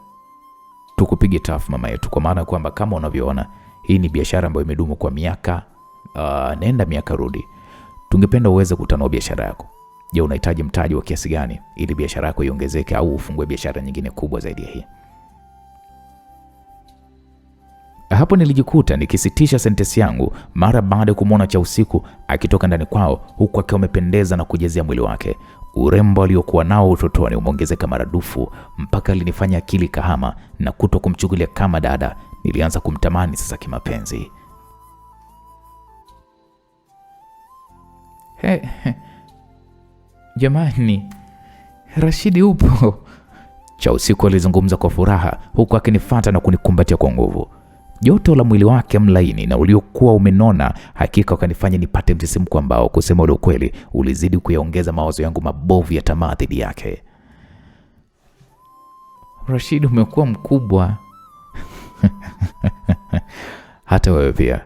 S1: tukupige tafu mama yetu, kwa maana kwamba kama unavyoona hii ni biashara ambayo imedumu kwa miaka nenda miaka rudi. Tungependa uweze kutanua biashara yako. Je, unahitaji mtaji wa kiasi gani ili biashara yako iongezeke au ufungue biashara nyingine kubwa zaidi ya hii? Hapo nilijikuta nikisitisha sentensi yangu mara baada ya kumwona cha usiku akitoka ndani kwao, huku akiwa amependeza na kujezea mwili wake. Urembo aliokuwa nao utotoni umeongezeka maradufu mpaka alinifanya akili kahama na kuto kumchukulia kama dada. Nilianza kumtamani sasa kimapenzi.
S2: Jamani, Rashidi upo?
S1: Cha usiku alizungumza kwa furaha huku akinifuata na kunikumbatia kwa nguvu. Joto la mwili wake mlaini na uliokuwa umenona hakika ukanifanya nipate msisimko ambao kusema ule ukweli ulizidi kuyaongeza mawazo yangu mabovu ya tamaa dhidi yake.
S2: Rashidi, umekuwa mkubwa.
S1: Hata wewe pia.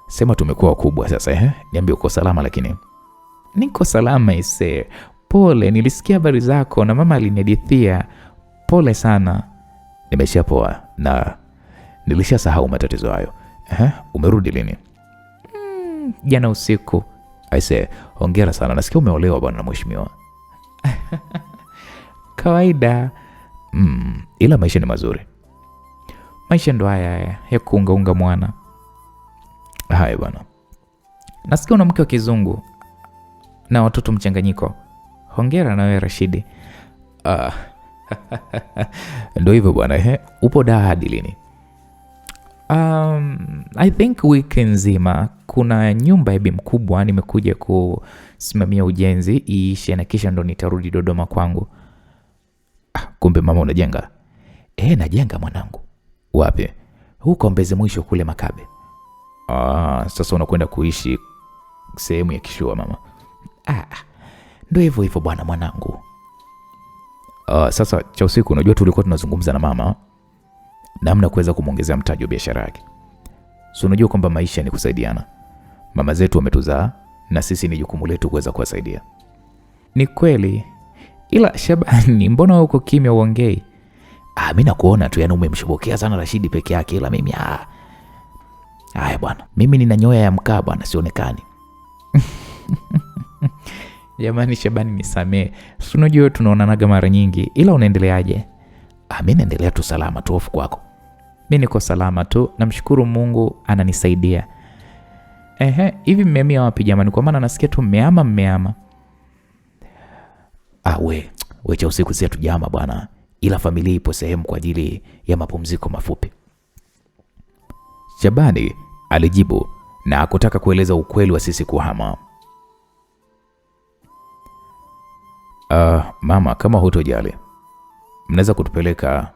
S1: Sema tumekuwa wakubwa sasa Niambie uko salama lakini.
S2: Niko salama ise. Pole, nilisikia habari zako na mama alinihadithia. Pole sana.
S1: Nimeshapoa na nilishasahau matatizo hayo. Umerudi lini?
S2: Jana usiku.
S1: Aise, hongera sana. Nasikia umeolewa bwana na mheshimiwa.
S2: Kawaida.
S1: Ila maisha ni mazuri.
S2: Maisha ndo haya ya kuungaunga mwana.
S1: Haya bwana.
S2: Nasikia una mke wa kizungu na watoto mchanganyiko. Hongera na wewe Rashidi.
S1: Ndio hivyo bwana. Upo Dar hadi lini?
S2: I think wiki nzima. Kuna nyumba ya bi mkubwa nimekuja kusimamia ujenzi iishe na kisha ndo nitarudi Dodoma kwangu.
S1: Kumbe mama unajenga?
S2: Najenga mwanangu.
S1: Wapi?
S2: Huko Mbezi Mwisho kule Makabe.
S1: Sasa unakwenda kuishi sehemu ya kishua mama?
S2: Ndio hivyo hivyo bwana mwanangu.
S1: Sasa cha usiku, unajua tulikuwa tunazungumza na mama namna kuweza kumuongezea mtaji wa biashara yake. So unajua kwamba maisha ni kusaidiana. Mama zetu wametuzaa na sisi ni jukumu letu kuweza kuwasaidia.
S2: Ni kweli. Ila Shabani, mbona uko kimya uongei?
S1: Mimi nakuona tu umemshobokea sana Rashidi peke yake, ila mimi haya bwana. Mimi nina nyoya ya mkaa bwana, sionekani.
S2: Jamani Shabani, nisamee. Unajua tunaonanaga mara nyingi, ila unaendeleaje?
S1: Mimi naendelea tu salama tu, hofu kwako.
S2: Mimi niko salama tu, namshukuru Mungu ananisaidia. Hivi mmehamia wapi jamani? Kwa maana nasikia tu mmeama.
S1: We cha usiku si hatujama bwana. ila familia ipo sehemu kwa ajili ya mapumziko mafupi. Shabani alijibu na hakutaka kueleza ukweli wa sisi kuhama. Mama, kama hutojali, mnaweza kutupeleka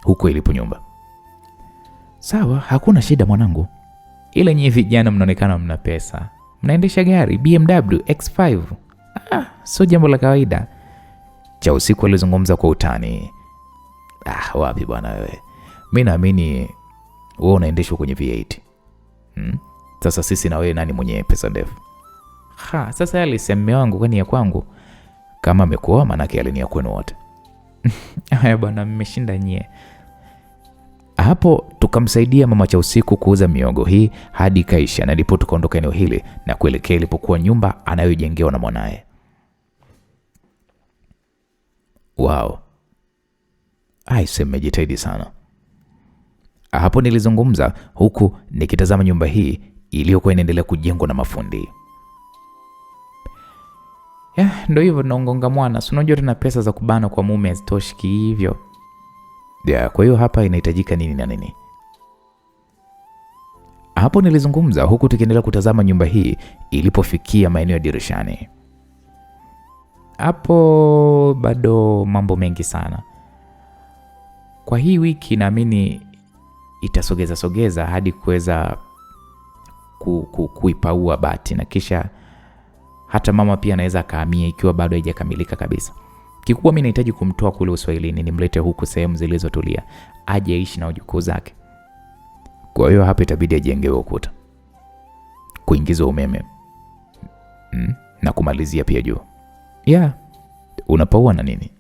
S1: huko ilipo nyumba.
S2: Sawa, hakuna shida mwanangu. Ila nyinyi vijana mnaonekana mna pesa. Mnaendesha gari BMW X5. Sio jambo la kawaida.
S1: Chausiku alizungumza kwa utani. Wapi bwana wewe. Mimi naamini wewe unaendeshwa kwenye V8. Sasa sisi na wewe nani mwenye pesa ndefu?
S2: Sasa alisema wangu kwani ya kwangu.
S1: Kama amekuoa manake alini kwenu wote.
S2: Haya bwana, mmeshinda nyie.
S1: Hapo tukamsaidia mama Chausiku kuuza miogo hii hadi kaisha, na ndipo tukaondoka eneo hili na kuelekea ilipokuwa nyumba anayojengewa na mwanae. Wow. Mmejitahidi sana. Hapo nilizungumza huku nikitazama nyumba hii iliyokuwa inaendelea kujengwa na mafundi.
S2: Ndio hivyo tunaongonga mwana. Si unajua tuna pesa za kubana kwa mume hazitoshi hivyo.
S1: Kwa hiyo hapa inahitajika nini na nini? Hapo nilizungumza huku tukiendelea kutazama nyumba hii ilipofikia maeneo ya dirishani.
S2: Hapo bado mambo mengi sana. Kwa hii wiki naamini itasogeza hadi kuweza kuipaua bati, na kisha hata mama pia anaweza akahamia ikiwa bado haijakamilika kabisa. Kikubwa mimi nahitaji kumtoa kule Uswahilini nimlete huku sehemu zilizotulia aje aishi na wajukuu zake. Kwa hiyo hapa itabidi ajengewe ukuta, kuingizwa umeme na kumalizia pia juu. Unapaua na nini?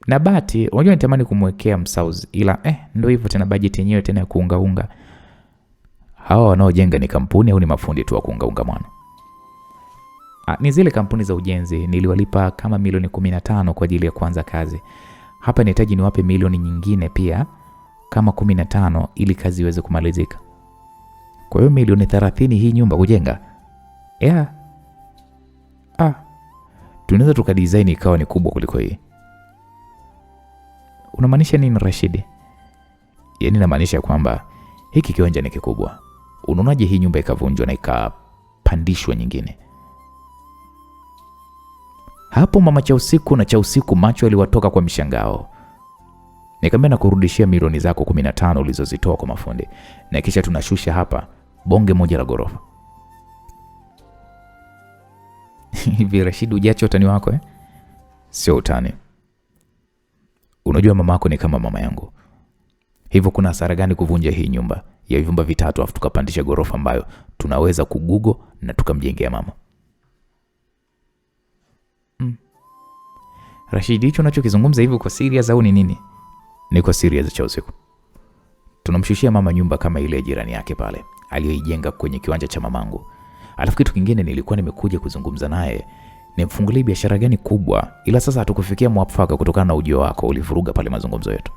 S2: Na bati. Unajua nitamani kumwekea msauzi, ila ndio hivyo tena, budget yenyewe tena ya kuungaunga.
S1: Hawa wanaojenga ni kampuni au ni mafundi tu wa kuungaunga mwana?
S2: Ni zile kampuni za ujenzi. Niliwalipa kama milioni 15 kwa ajili ya kuanza kazi. Hapa nahitaji niwape milioni nyingine pia kama 15 ili kazi iweze kumalizika.
S1: Kwa hiyo milioni 30 hii nyumba kujenga? Tunaweza tukadesign ikawa ni kubwa kuliko hii.
S2: Unamaanisha nini Rashidi?
S1: Yaani namaanisha kwamba hiki kiwanja ni kikubwa. Unaonaje hii nyumba ikavunjwa na ikapandishwa nyingine? Hapo mama Chausiku na Chausiku macho aliwatoka kwa mshangao. Nikamwambia na kurudishia milioni zako 15 ulizozitoa kwa mafundi, na kisha tunashusha hapa bonge moja la gorofa.
S2: Hivi Rashid, ujacho utani wako
S1: Sio utani. Unajua mama yako ni kama mama yangu. Hivyo kuna hasara gani kuvunja hii nyumba ya vyumba vitatu afu tukapandisha gorofa ambayo tunaweza kugugo na tukamjengea mama?
S2: Rashid, hicho unachokizungumza hivi uko serious au ni nini?
S1: Niko serious Chausiku. Tunamshushia mama nyumba kama ile jirani yake pale aliyoijenga kwenye kiwanja cha mamangu. Alafu kitu kingine, nilikuwa nimekuja kuzungumza naye nimfungulie biashara gani kubwa, ila sasa hatukufikia mwafaka kutokana na ujio wako, ulivuruga pale mazungumzo yetu.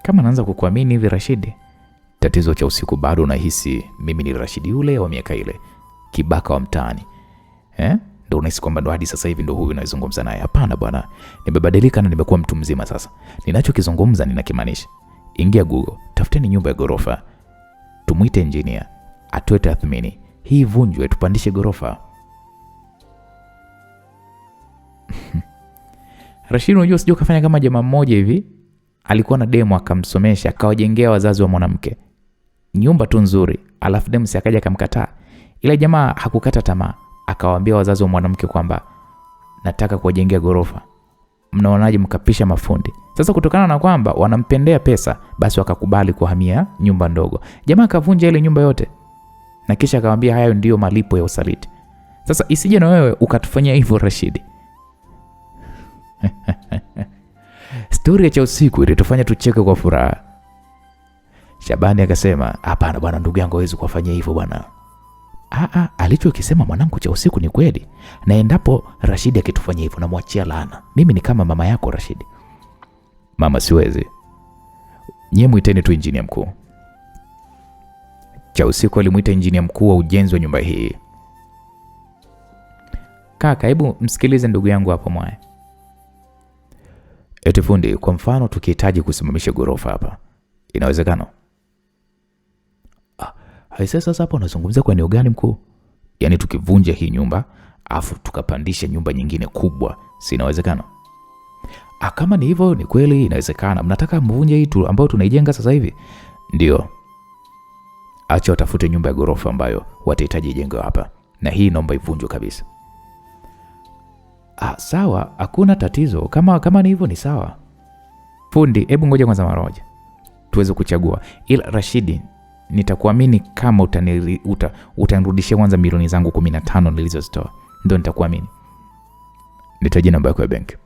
S2: Kama naanza kukuamini hivi Rashid.
S1: Tatizo Chausiku, bado unahisi mimi ni Rashid yule wa miaka ile, kibaka wa mtaani? Ndio unahisi kwamba ndo hadi sasa hivi ndo huyu unazungumza naye? Hapana bwana, nimebadilika na nimekuwa mtu mzima sasa. Ninachokizungumza ninakimaanisha. Ingia Google, tafuteni nyumba ya gorofa, tumuite engineer atoe tathmini, hii vunjwe tupandishe gorofa.
S2: Rashid, unajua sijui kafanya kama jamaa mmoja hivi, alikuwa na demo akamsomesha akawajengea wazazi wa mwanamke nyumba tu nzuri, alafu demo si akaja akamkataa. Ila jamaa hakukata tamaa, akawaambia wazazi wa mwanamke kwamba nataka kuwajengea gorofa, mnaonaje mkapisha mafundi? Sasa kutokana na kwamba wanampendea pesa, basi wakakubali kuhamia nyumba ndogo. Jamaa akavunja ile nyumba yote na kisha akamwambia hayo ndio malipo ya usaliti. Sasa isije na wewe ukatufanyia hivyo Rashid.
S1: Story ya Chausiku ilitufanya tucheke kwa furaha. Shabani akasema, hapana bwana, ndugu yangu hawezi kufanyia hivyo bwana. Alichokisema mwanangu Chausiku ni kweli, na endapo Rashid akitufanyia hivyo namwachia laana. Mimi ni kama mama yako Rashid. Mama, siwezi. Nyie muiteni tu injinia mkuu. Chausiku alimuita injinia mkuu wa ujenzi wa nyumba hii.
S2: Kaka, hebu msikilize ndugu yangu hapo Mwaya.
S1: Eti fundi, kwa mfano tukihitaji kusimamisha ghorofa hapa, inawezekana? Haisa, sasa hapa unazungumzia kwa eneo gani mkuu? Yaani tukivunja hii nyumba afu tukapandisha nyumba nyingine kubwa, si inawezekana? Kama ni hivyo ni kweli inawezekana. Mnataka mvunje hii tu ambayo tunaijenga sasa hivi? Ndio. Acha watafute nyumba ya ghorofa ambayo watahitaji ijengwe hapa, na hii naomba ivunjwe kabisa. Sawa, hakuna tatizo. Kama ni hivyo ni sawa.
S2: Fundi, hebu ngoja kwanza mara moja tuweze kuchagua. Ila Rashidi, nitakuamini kama utanirudishia kwanza milioni zangu 15 nilizozitoa. Ndio nitakuamini.
S1: Nitaje namba yako ya benki.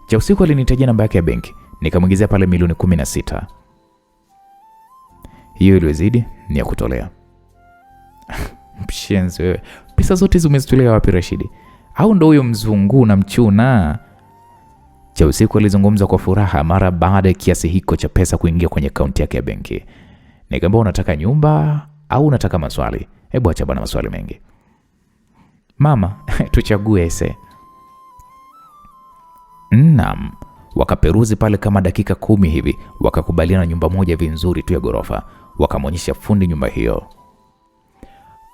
S2: Cha usiku alinitajia namba yake ya benki, nikamwingizia pale milioni 16.
S1: Hiyo iliyozidi ni ya kutolea.
S2: Mshenzi wewe. Pesa zote umezitolea wapi Rashidi? Au ndo huyo mzungu na mchuna?
S1: Cha usiku alizungumza kwa furaha mara baada ya kiasi hiko cha pesa kuingia kwenye akaunti yake ya benki. Nikamwambia, unataka nyumba au unataka maswali? Hebu acha bwana maswali mengi.
S2: Mama, tuchague ese.
S1: Naam. Wakaperuzi pale kama dakika 10 hivi, wakakubaliana nyumba moja hivi nzuri tu ya ghorofa. Wakamwonyesha fundi nyumba hiyo.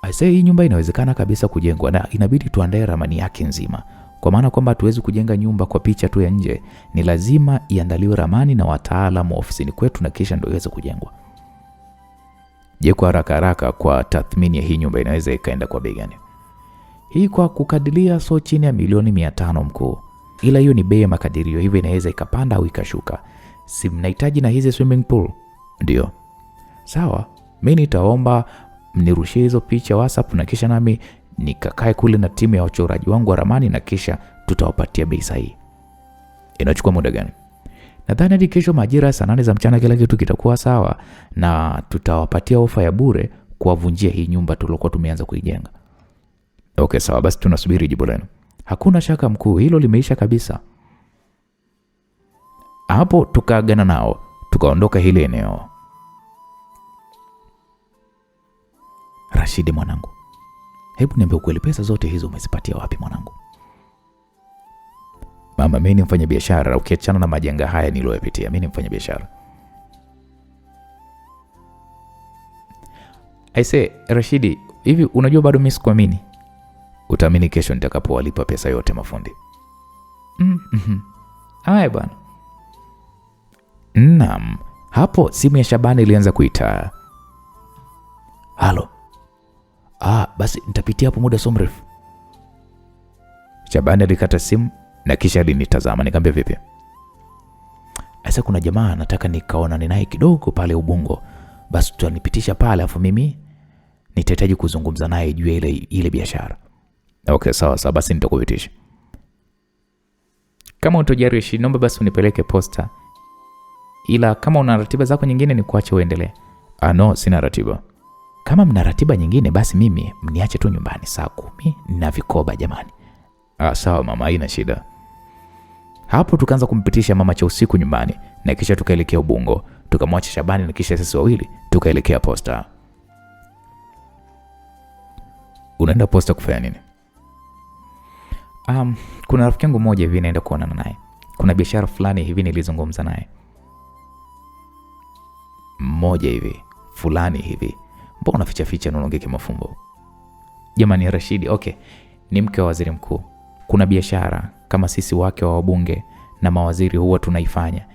S1: Aisee, hii nyumba inawezekana kabisa kujengwa, na inabidi tuandae ramani yake nzima. Kwa maana kwamba hatuwezi kujenga nyumba kwa picha tu ya nje. Ni lazima iandaliwe ramani na wataalamu ofisini kwetu na kisha ndio iweze kujengwa. Je, kwa haraka kwa tathmini ya hii nyumba inaweza ikaenda kwa bei gani? Hii kwa kukadiria so chini ya milioni 500 mkuu. Ila hiyo ni bei ya makadirio, hivyo inaweza ikapanda au ikashuka. Si mnahitaji na hizi swimming pool? Ndio. Sawa, mimi nitaomba mnirushie hizo picha WhatsApp na kisha nami nikakae kule na timu ya wachoraji wangu wa ramani na kisha tutawapatia bei sahihi. Inachukua muda gani? Nadhani hadi kesho majira saa 8 za mchana kila kitu kitakuwa sawa na tutawapatia ofa ya bure kuwavunjia hii nyumba tulokuwa tumeanza kuijenga. Okay, sawa, basi tunasubiri jibu lenu. Hakuna shaka mkuu, hilo limeisha kabisa. Hapo tukaagana nao, tukaondoka hili eneo. Rashidi mwanangu, hebu niambie ukweli, pesa zote hizo umezipatia wapi mwanangu? Mama, mimi ni mfanya biashara, ukiachana na majanga haya niliyopitia, mimi ni mfanya biashara.
S2: Aise, Rashidi, hivi unajua bado mimi sikuamini.
S1: Utaamini kesho nitakapowalipa pesa yote mafundi.
S2: Haya bwana.
S1: Naam, hapo simu ya Shabani ilianza kuita. Halo. Basi nitapitia hapo muda so mrefu. Shabani alikata simu na kisha alinitazama. Nikamwambia, vipi? Asa, kuna jamaa nataka nikaona naye kidogo pale Ubungo. Basi tutanipitisha pale afu mimi nitahitaji kuzungumza naye juu ya ile biashara. Okay, sawa, basi nitakupitisha.
S2: Kama utojari Rashidi, naomba basi unipeleke posta. Ila kama una ratiba zako nyingine ni kuache uendelee.
S1: No, sina ratiba. Kama mna ratiba nyingine basi mimi mniache tu nyumbani saa 10 na vikoba jamani. Sawa mama, haina shida. Hapo tukaanza kumpitisha mama cha usiku nyumbani na kisha tukaelekea Ubungo. Tukamwacha Shabani na kisha sisi wawili tukaelekea posta. Unaenda posta kufanya nini?
S2: Kuna rafiki yangu mmoja hivi naenda kuonana naye. Kuna biashara fulani hivi nilizungumza naye.
S1: Mmoja hivi, fulani hivi. Mbona unaficha na unaongea mafumbo?
S2: Jamani Rashidi, okay. Ni mke wa waziri mkuu. Kuna biashara kama sisi wake wa wabunge na mawaziri huwa tunaifanya.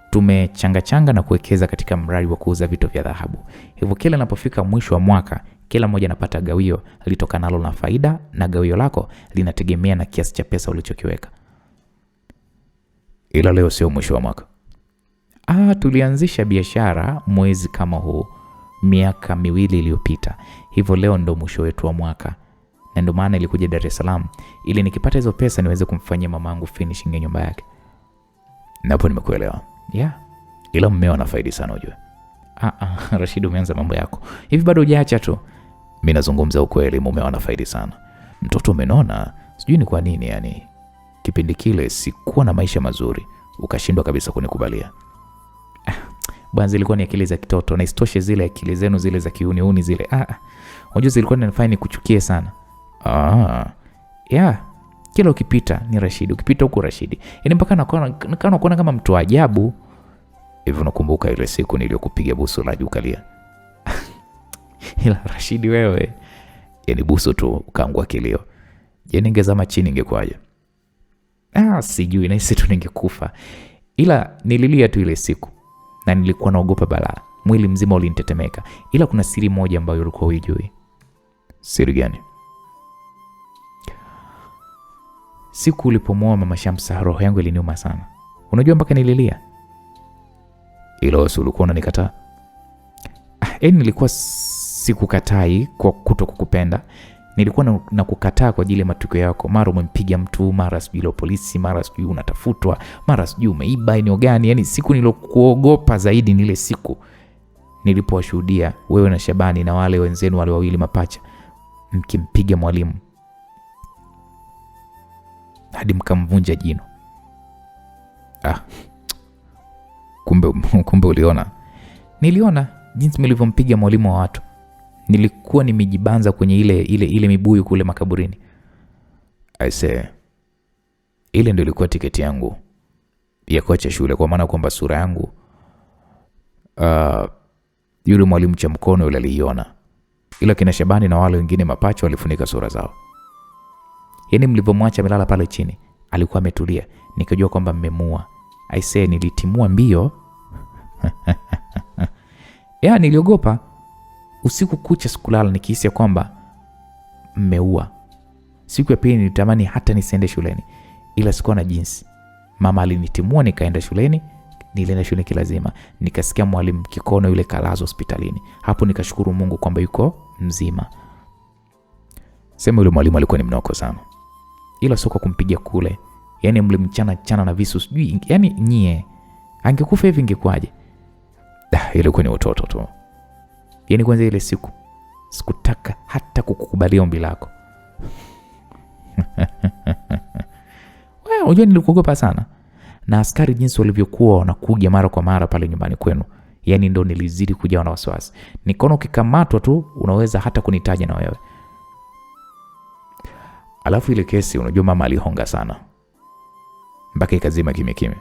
S2: Tumechanga na kuwekeza katika mradi wa kuuza vitu vya dhahabu. Hivyo kila napofika mwisho wa mwaka, kila mmoja anapata gawio litokanalo na faida, na gawio lako linategemea na kiasi cha pesa ulichokiweka.
S1: Ila leo sio mwisho wa mwaka.
S2: Tulianzisha biashara mwezi kama huu miaka 2 iliyopita. Hivyo leo ndo mwisho wetu wa mwaka. Na ndo maana ilikuja Dar es Salaam ili nikipata hizo pesa niweze kumfanyia mamangu finishing ya nyumba yake.
S1: Napo nimekuelewa.
S2: Yeah.
S1: Ila mmeo anafaidi sana unajua.
S2: Rashid, umeanza mambo yako. Hivi bado hujaacha tu?
S1: Mimi nazungumza ukweli, mmeo anafaidi sana. Mtoto umenona, sijui ni kwa nini yani. Kipindi kile sikuwa na maisha mazuri, ukashindwa kabisa kunikubalia.
S2: Bwana, zilikuwa ni akili za kitoto na isitoshe zile akili zenu zile za kiuni zile. Unajua zilikuwa zinanifanya nikuchukie sana. Yeah, kila ukipita ni Rashidi, ukipita huko Rashidi. Yaani mpaka nakuona kama mtu ajabu.
S1: Hivi unakumbuka ile siku niliyokupiga busu la ukalia?
S2: Ila Rashidi wewe,
S1: yaani busu tu ukaangua kilio. Je, ningezama chini ingekwaje?
S2: Sijui, nahisi tu ningekufa. Ila nililia tu ile siku na nilikuwa naogopa balaa. Mwili mzima ulinitetemeka. Ila kuna siri moja ambayo ulikuwa hujui.
S1: Siri gani?
S2: Siku ulipomwoa Mama Shamsa, roho yangu iliniuma sana. Unajua mpaka nililia.
S1: Ila wewe ulikuwa unanikataa?
S2: Nilikuwa sikukatai kwa kutokukupenda. Nilikuwa na kukataa kwa ajili ya matukio yako. Mara umempiga mtu, mara sijui ile polisi, mara sijui unatafutwa, mara sijui umeiba eneo gani. Yaani siku nilokuogopa zaidi ni ile siku nilipowashuhudia wewe na Shabani na wale wenzenu wale wawili mapacha mkimpiga mwalimu hadi mkamvunja jino.
S1: Kumbe uliona?
S2: Niliona jinsi mlivyompiga mwalimu wa watu. Nilikuwa nimejibanza kwenye ile mibuyu kule makaburini.
S1: I say, ile ndio ilikuwa tiketi yangu ya kuacha shule, kwa maana kwamba sura yangu yule mwalimu cha mkono yule aliiona. Ila kina Shabani na wale wengine mapacha walifunika sura zao.
S2: Yaani mlivyomwacha amelala pale chini, alikuwa ametulia. Nikajua kwamba mmemua. I say, nilitimua mbio. Niliogopa. Usiku kucha sikulala nikihisi kwamba mmeua. Siku ya pili nilitamani hata nisiende shuleni. Ila sikuwa na jinsi. Mama alinitimua nikaenda shuleni. Nilienda shule kilazima. Nikasikia mwalimu Kikono yule kalazwa hospitalini. Hapo nikashukuru Mungu kwamba yuko mzima.
S1: Sema yule mwalimu alikuwa ni mnoko sana.
S2: Ila sio kwa kumpiga kule. Yaani mlimchana na visu sijui. Yaani nyie. Angekufa hivi ingekwaje?
S1: Ilikuwa ni utoto tu.
S2: Yaani kwanza ile siku sikutaka hata kukukubalia ombi lako. Unajua nilikuogopa sana. Na askari jinsi walivyokuwa wanakuja mara kwa mara pale nyumbani kwenu. Yaani ndo nilizidi kujawa na wasiwasi. Nikaona ukikamatwa tu unaweza hata kunitaja na wewe.
S1: Alafu ile kesi unajua mama alihonga sana. Mpaka ikazima kimya.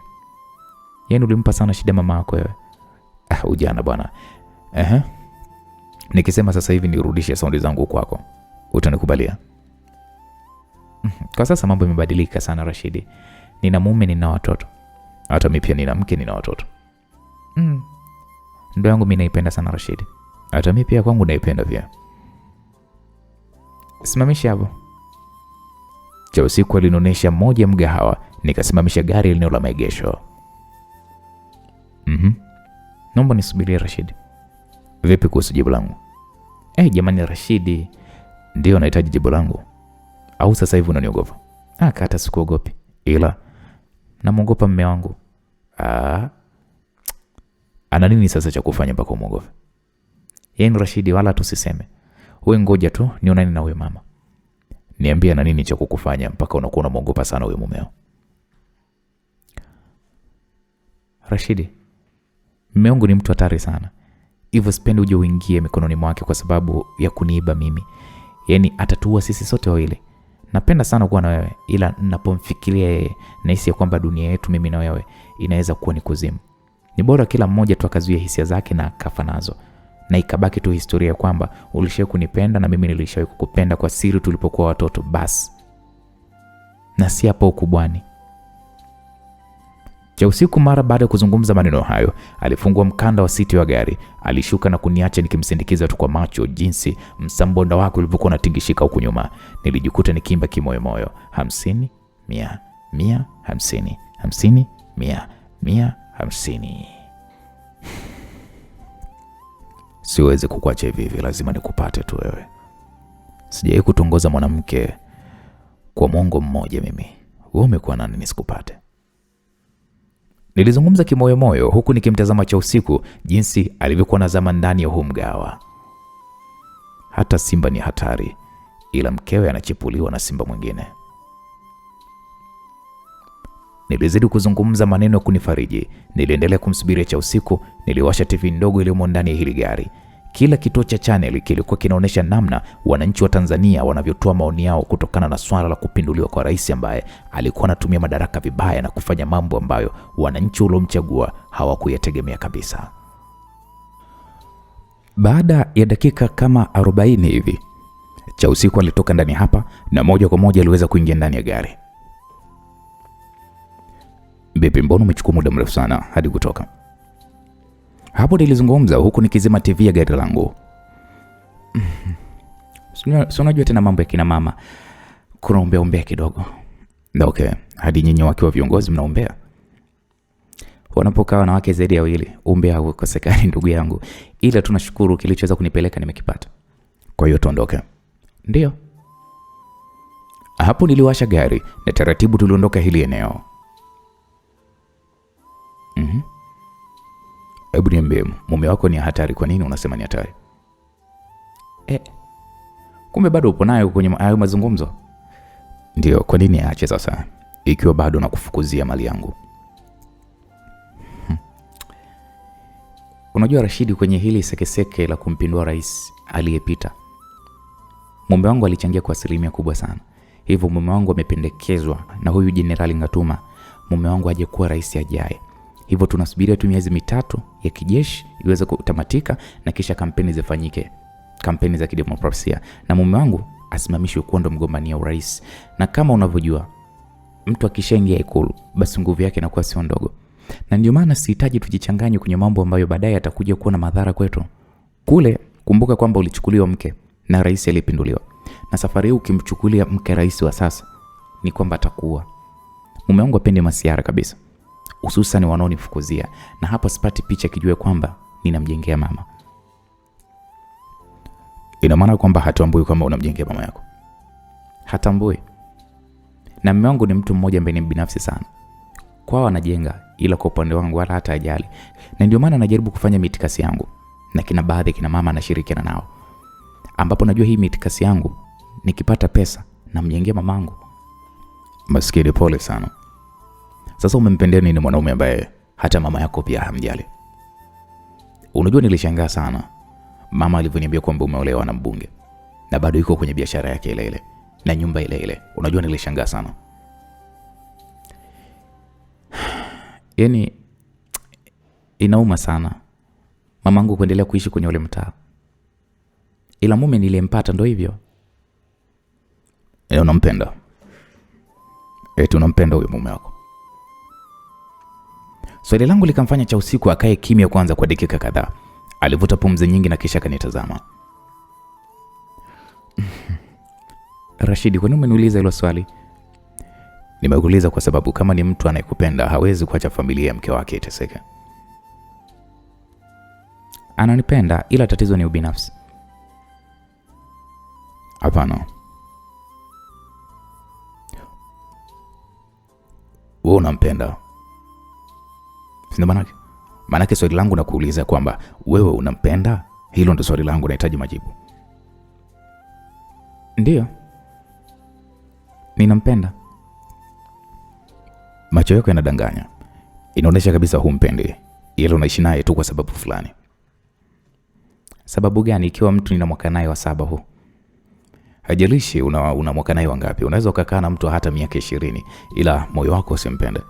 S2: Yaani ulimpa sana shida mama yako wewe.
S1: Ujana bwana. Nikisema sasa hivi nirudishe saundi zangu kwako, utanikubalia?
S2: Kwa sasa mambo yamebadilika sana Rashidi. Nina mume, nina watoto.
S1: Hata mimi pia nina mke, nina watoto.
S2: Ndoa yangu mimi naipenda sana Rashidi.
S1: Hata mimi pia kwangu naipenda pia.
S2: Simamisha hapo.
S1: Cha usiku alinonesha moja mgahawa, nikasimamisha gari eneo la maegesho.
S2: Naomba nisubirie Rashidi.
S1: Vipi kuhusu jibu langu?
S2: Jamani Rashidi.
S1: Ndio nahitaji jibu langu. Au sasa hivi unaniogopa?
S2: Hata sikuogopi.
S1: Ila
S2: namuogopa mume wangu.
S1: Ana nini sasa cha kufanya mpaka umuogope?
S2: Yaani Rashidi, wala tusiseme. Wewe ngoja tu nionane na huyo mama.
S1: Niambie ana nini cha kukufanya mpaka unakuwa unamuogopa sana huyo mumeo?
S2: Rashidi, mume wangu ni mtu hatari sana. Hivyo sipendi uje uingie mikononi mwake kwa sababu ya kuniiba mimi. Yaani atatuua sisi sote wawili. Napenda sana kuwa na wewe, ila ninapomfikiria yeye nahisi ya kwamba dunia yetu mimi na wewe inaweza kuwa ni kuzimu. Ni bora kila mmoja tu akazuia hisia zake na akafa nazo. Na ikabaki tu historia kwamba ulishawahi kunipenda na mimi nilishawahi kukupenda kwa siri tulipokuwa watoto basi. Na si hapo ukubwani.
S1: Cha usiku mara baada ya kuzungumza maneno hayo, alifungua mkanda wa siti wa gari, alishuka na kuniacha nikimsindikiza tu kwa macho jinsi msambonda wake ulivyokuwa unatingishika huku nyuma. Nilijikuta nikiimba kimoyomoyo, 50, 100, 100, 50, 50, 100, 100, 50. Siwezi kukuacha hivi, lazima nikupate tu wewe. Sijawahi kutongoza mwanamke kwa mwongo mmoja mimi. Wewe umekuwa nani nisikupate? Nilizungumza kimoyomoyo huku nikimtazama Cha usiku jinsi alivyokuwa nazama ndani ya huu mgawa. Hata simba ni hatari, ila mkewe anachipuliwa na simba mwingine. Nilizidi kuzungumza maneno ya kunifariji. Niliendelea kumsubiria Cha usiku. Niliwasha TV ndogo iliyomo ndani ya hili gari. Kila kituo cha channel kilikuwa kinaonyesha namna wananchi wa Tanzania wanavyotoa maoni yao kutokana na swala la kupinduliwa kwa rais ambaye alikuwa anatumia madaraka vibaya na kufanya mambo ambayo wananchi waliomchagua hawakuyategemea kabisa. Baada ya dakika kama 40 hivi, Chausiku alitoka ndani hapa na moja kwa moja aliweza kuingia ndani ya gari. Bibi, mbona umechukua muda mrefu sana hadi kutoka? Hapo nilizungumza huku nikizima TV ya gari langu.
S2: Si unajua tena mambo ya kina mama, kuna ombea kidogo.
S1: Okay, hadi nyinyi wakiwa viongozi mnaombea?
S2: Wanapokaa wanawake zaidi ya wawili, ombea hukosekani ndugu yangu, ila tunashukuru kilichoweza kunipeleka nimekipata.
S1: Kwa hiyo tuondoke?
S2: Ndio.
S1: Hapo niliwasha gari na taratibu tuliondoka hili eneo. Hebu niambie, mume wako ni hatari, kwa nini unasema ni hatari?
S2: Kumbe bado upo nayo kwenye hayo mazungumzo?
S1: Ndio, kwa nini aache sasa ikiwa bado nakufukuzia mali yangu?
S2: Unajua Rashidi, kwenye hili sekeseke la kumpindua rais aliyepita, mume wangu alichangia kwa asilimia kubwa sana. Hivyo mume wangu amependekezwa na huyu Jenerali Ngatuma, mume wangu aje kuwa rais ajaye. Hivyo tunasubiria tu miezi 3 ya kijeshi iweze kutamatika na kisha kampeni zifanyike, kampeni za kidemokrasia, na mume wangu asimamishwe kuwa ndo mgombania urais. Na kama unavyojua, mtu akishaingia Ikulu basi nguvu yake inakuwa sio ndogo. Na ndio maana sihitaji tujichanganye kwenye mambo ambayo baadaye atakuja kuwa na madhara kwetu. Kule kumbuka kwamba ulichukuliwa mke na rais aliyepinduliwa. Na safari hii ukimchukulia mke rais wa sasa ni kwamba atakuwa. Mume wangu apende masiara kabisa, hususan wanaonifukuzia, na hapo sipati picha kijue kwamba ninamjengea mama.
S1: Ina maana kwamba hatambui kwamba unamjengea mama yako?
S2: Hatambui. Na mume wangu ni mtu mmoja ambaye ni binafsi sana. Kwao anajenga, ila kwa upande wangu wala hata ajali. Na ndio maana najaribu kufanya mitikasi yangu na kina baadhi kina mama anashirikiana nao, ambapo najua hii mitikasi yangu nikipata pesa namjengea mamangu.
S1: Maskini, pole sana. Sasa umempendea nini mwanaume ambaye hata mama yako pia hamjali? Unajua nilishangaa sana mama alivyoniambia kwamba umeolewa na mbunge na bado yuko kwenye biashara yake ile ile na nyumba ile ile. Unajua nilishangaa sana.
S2: Yaani inauma sana mamangu kuendelea kuishi kwenye ule mtaa, ila mume niliyempata ndo hivyo.
S1: Unampenda? Unampenda huyo mume wako? Swali langu likamfanya Chausiku akae kimya kwanza kwa dakika kadhaa. Alivuta pumzi nyingi na kisha kanitazama.
S2: Rashidi, kwa nini umeniuliza hilo swali?
S1: Nimekuuliza kwa sababu kama ni mtu anayekupenda hawezi kuacha familia ya mke wake iteseke.
S2: Ananipenda, ila tatizo ni ubinafsi.
S1: Hapana. Wewe unampenda? Sina manake. Manake swali langu na kuuliza kwamba wewe unampenda? Hilo ndo swali langu, nahitaji majibu.
S2: Ndio. Ninampenda.
S1: Macho yako yanadanganya. Inaonyesha kabisa humpendi, ila unaishi naye tu kwa sababu fulani.
S2: Sababu gani ikiwa mtu nina mwaka naye wa 7 huu?
S1: Hajalishi una mwaka naye wangapi. Unaweza ukakaa na mtu hata miaka 20 ila moyo wako usimpende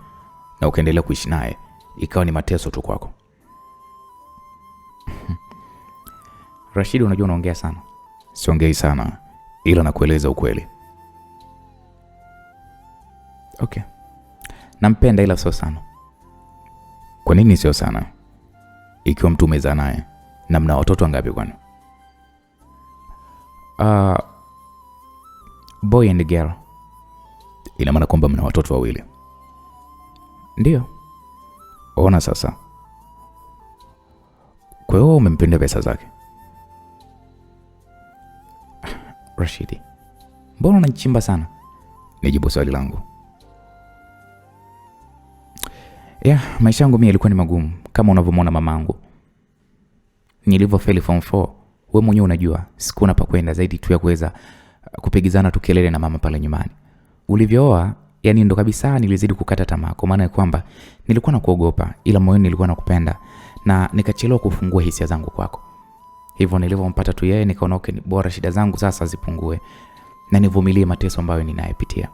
S1: na ukaendelea kuishi naye ikawa ni mateso tu kwako.
S2: Rashidi, unajua unaongea sana.
S1: Siongei sana, ila nakueleza ukweli.
S2: Okay. Nampenda ila sio sana.
S1: Kwa nini sio sana? Ikiwa mtu umezaa naye na mna watoto wangapi kwani?
S2: Boy and girl.
S1: Ina maana kwamba mna watoto wawili?
S2: Ndio.
S1: Ona sasa. Kwa hiyo umempenda pesa zake?
S2: Rashidi, mbona unanichimba sana?
S1: Nijibu swali langu.
S2: Maisha yangu mimi yalikuwa ni magumu kama unavyomwona mamangu. Nilivyofeli form 4, wewe mwenyewe unajua, sikuwa pa kwenda zaidi tu ya kuweza kupigizana tu kelele na mama pale nyumbani. Ulivyooa, yani ndo kabisa nilizidi kukata tamaa, kwa maana ya kwamba nilikuwa nakuogopa ila moyoni nilikuwa nakupenda na nikachelewa kufungua hisia zangu kwako. Hivyo nilivyompata tu yeye nikaona okay, ni bora shida zangu sasa zipungue na nivumilie mateso ambayo ninayopitia.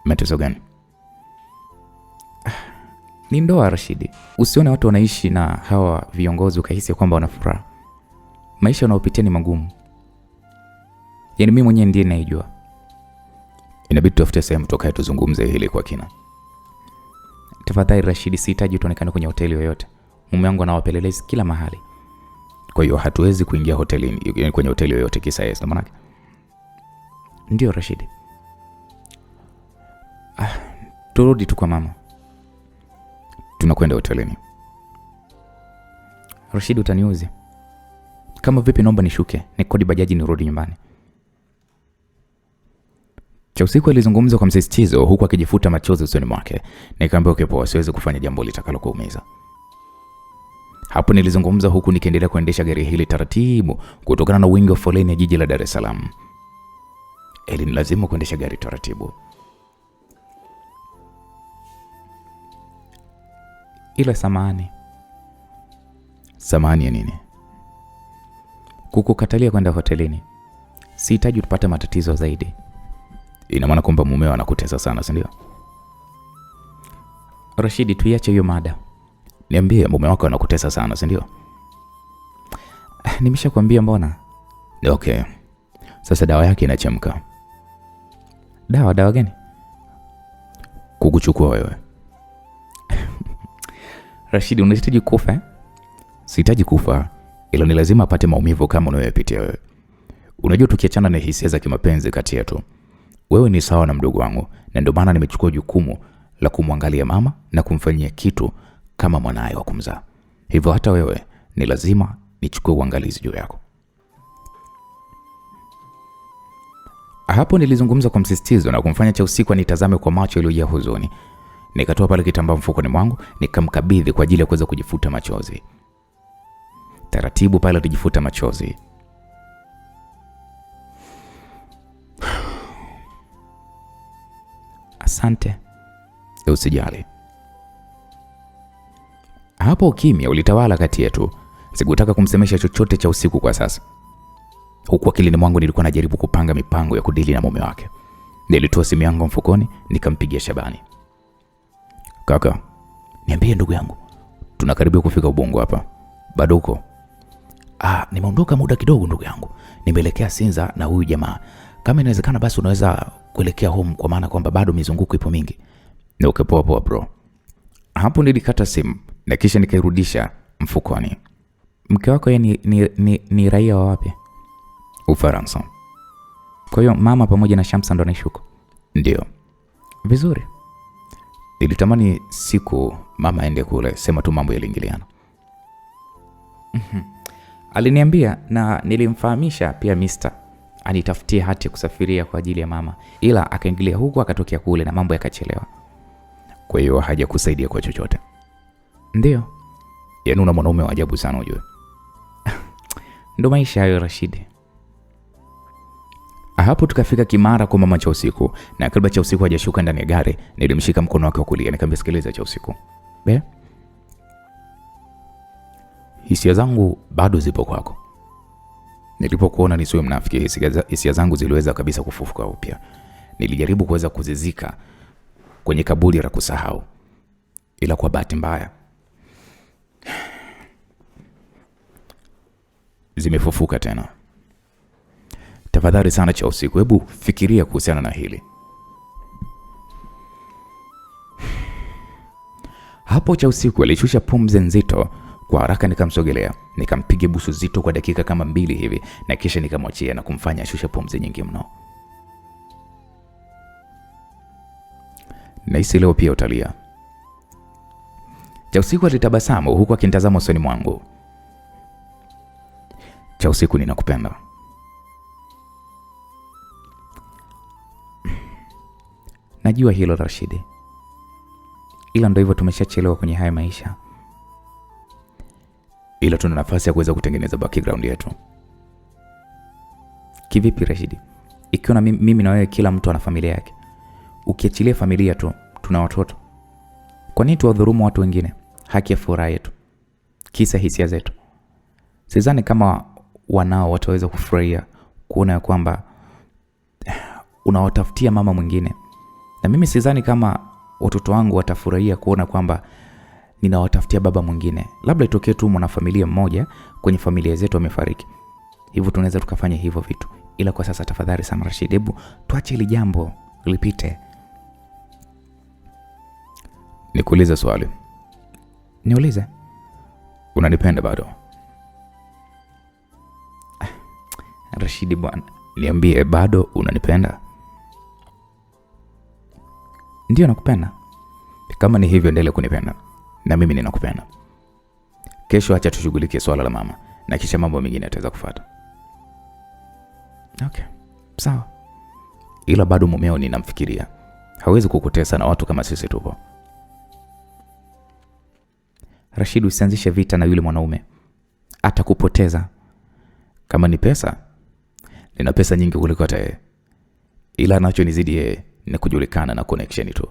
S1: Mateso gani?
S2: Ni ndoa Rashidi. Usione watu wanaishi na hawa viongozi ukahisi kwamba wana furaha. Maisha wanayopitia ni magumu. Yaani mimi mwenyewe ndiye naijua.
S1: Inabidi tufute sehemu tukae tuzungumze hili kwa kina.
S2: Tafadhali Rashidi, sihitaji tuonekane kwenye hoteli yoyote. Mume wangu anawapelelezi kila mahali.
S1: Kwa hiyo hatuwezi kuingia hotelini, kwenye hoteli yoyote kisa yeye, ndio maana.
S2: Ndio Rashidi. Turudi tu kwa mama.
S1: Tunakwenda hotelini.
S2: Rashidi, utaniuzi. Kama vipi, naomba nishuke, nikodi bajaji nirudi nyumbani.
S1: Chausiku alizungumza kwa msisitizo huku akijifuta machozi usoni mwake. Nikamwambia okay poa, siwezi kufanya jambo litakalo kuumiza. Hapo nilizungumza huku nikiendelea kuendesha gari hili taratibu kutokana na wingi wa foleni ya jiji la Dar es Salaam. Ni lazima kuendesha gari taratibu.
S2: Ila samahani.
S1: Samahani ya nini?
S2: Kukukatalia kwenda hotelini. Sihitaji tupate matatizo zaidi.
S1: Ina maana kwamba mumeo anakutesa sana, si ndio?
S2: Rashidi, tuiache hiyo mada.
S1: Niambie, mume wako anakutesa sana, si ndio?
S2: Nimeshakwambia mbona.
S1: Okay. Sasa dawa yake inachemka.
S2: Dawa gani?
S1: Kukuchukua wewe.
S2: Rashidi, unahitaji kufa eh?
S1: Sihitaji kufa, ila ni lazima apate maumivu kama unayopitia wewe. Unajua tukiachana na hisia za kimapenzi kati yetu, wewe ni sawa na mdogo wangu, na ndio maana nimechukua jukumu la kumwangalia mama na kumfanyia kitu kama mwanae wa kumzaa. Hivyo hata wewe ni lazima nichukue uangalizi juu yako. Hapo nilizungumza kwa msisitizo na kumfanya Chausiku anitazame kwa macho yaliyojaa huzuni. Nikatoa pale kitambaa mfukoni mwangu, nikamkabidhi kwa ajili ya kuweza kujifuta machozi. Taratibu pale alijifuta machozi.
S2: Asante.
S1: Usijali. Hapo ukimya ulitawala kati yetu. Sikutaka kumsemesha chochote Chausiku kwa sasa. Huku akilini mwangu nilikuwa najaribu kupanga mipango ya kudili na mume wake. Nilitoa simu yangu mfukoni, nikampigia Shabani. Kaka, niambie ndugu yangu, tunakaribia kufika Ubungo hapa. Bado uko? Nimeondoka muda kidogo ndugu yangu. Nimeelekea Sinza na huyu jamaa. Kama inawezekana basi unaweza kuelekea home, kwa maana kwamba bado mizunguko ipo mingi. Ni okay, poa bro. Hapo nilikata simu na kisha nikairudisha mfukoni.
S2: Mke wako yeye ni raia wa wapi?
S1: Ufaransa.
S2: Kwa hiyo mama pamoja na Shamsa ndo anashuka?
S1: Ndio.
S2: Vizuri.
S1: Nilitamani siku mama aende kule, sema tu mambo yaliingiliana.
S2: Aliniambia na nilimfahamisha pia Mr. anitafutie hati ya kusafiria kwa ajili ya mama, ila akaingilia huku akatokea kule na mambo yakachelewa.
S1: Kwa hiyo hajakusaidia kwa chochote?
S2: Ndio.
S1: Yaani una mwanaume wa ajabu sana ujue.
S2: Ndo maisha hayo Rashidi.
S1: Hapo tukafika Kimara kwa mama Chausiku, na kabla Chausiku hajashuka ndani ya gari, nilimshika mkono wake wa kulia nikamwambia, sikiliza Chausiku. Hisia zangu bado zipo kwako. Nilipokuona nisiwe mnafiki, hisia zangu ziliweza kabisa kufufuka upya. Nilijaribu kuweza kuzizika kwenye kaburi la kusahau, ila kwa bahati mbaya zimefufuka tena. Tafadhali sana Chausiku, hebu fikiria kuhusiana na hili. Hapo Chausiku alishusha pumzi nzito. Kwa haraka nikamsogelea, nikampiga busu zito kwa dakika kama 2 hivi, na kisha nikamwachia na kumfanya ashushe pumzi nyingi mno. Nahisi leo pia utalia. Chausiku alitabasamu huku akinitazama usoni mwangu. Chausiku, ninakupenda.
S2: Najua hilo Rashidi, ila ndio hivyo, tumeshachelewa kwenye haya maisha.
S1: Ila tuna nafasi ya kuweza kutengeneza background yetu.
S2: Kivipi Rashidi? Ikiwa na mimi na wewe kila mtu ana familia yake. Ukiachilia familia tu, tuna watoto. Kwa nini tuwadhulumu watu wengine haki ya furaha yetu? Kisa hisia zetu. Sidhani kama
S1: wanao wataweza kufurahia kuona ya kwamba unawatafutia mama mwingine. Na mimi sidhani kama watoto wangu watafurahia kuona kwamba ninawatafutia baba mwingine. Labda itokee tu mwanafamilia mmoja kwenye familia zetu amefariki, hivyo tunaweza tukafanya hivyo vitu, ila kwa sasa tafadhali sana Rashid, hebu tuache hili jambo lipite.
S2: Nikuulize swali.
S1: Niulize.
S2: Unanipenda bado?
S1: Rashid bwana,
S2: niambie, bado unanipenda?
S1: Ndio nakupenda.
S2: Kama ni hivyo, endelea kunipenda na mimi ninakupenda. Kesho acha tushughulikie swala la mama na kisha mambo mengine yataweza kufuata.
S1: Okay, sawa.
S2: Ila bado mumeo ninamfikiria. Hawezi kukutesa na watu kama sisi tupo.
S1: Rashid, usianzishe vita na yule mwanaume. Atakupoteza.
S2: Kama ni pesa, nina pesa nyingi kuliko hata yeye. Ila anachonizidi yeye ni kujulikana na connection tu.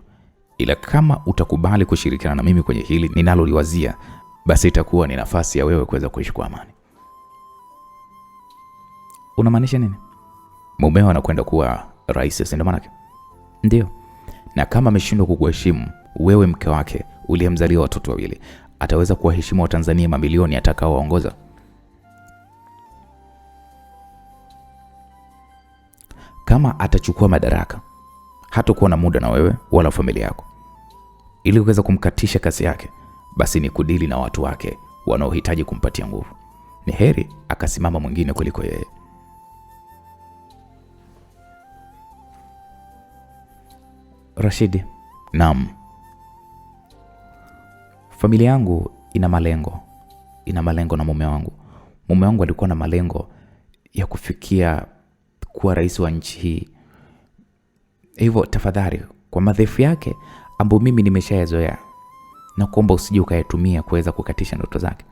S2: Ila kama utakubali kushirikiana na mimi kwenye hili ninaloliwazia, basi itakuwa ni nafasi ya wewe kuweza kuishi kwa amani.
S1: Unamaanisha nini?
S2: Mumeo anakwenda kuwa rais, si ndio maana?
S1: Ndio.
S2: Na kama ameshindwa kukuheshimu wewe, mke wake uliyemzalia watoto wawili, ataweza kuwaheshimu Watanzania mamilioni atakaowaongoza? Kama atachukua madaraka, hatakuwa na muda na wewe wala familia yako. Ili kuweza kumkatisha kasi yake, basi ni kudili na watu wake wanaohitaji kumpatia nguvu. Ni heri akasimama mwingine kuliko yeye.
S1: Rashid.
S2: Naam.
S1: Familia yangu ina malengo. Ina malengo na mume wangu. Mume wangu alikuwa na malengo ya kufikia kuwa rais wa nchi hii. Hivyo tafadhali, kwa madhaifu yake ambayo mimi nimeshayazoea, na kuomba usije ukayatumia kuweza kukatisha ndoto zake.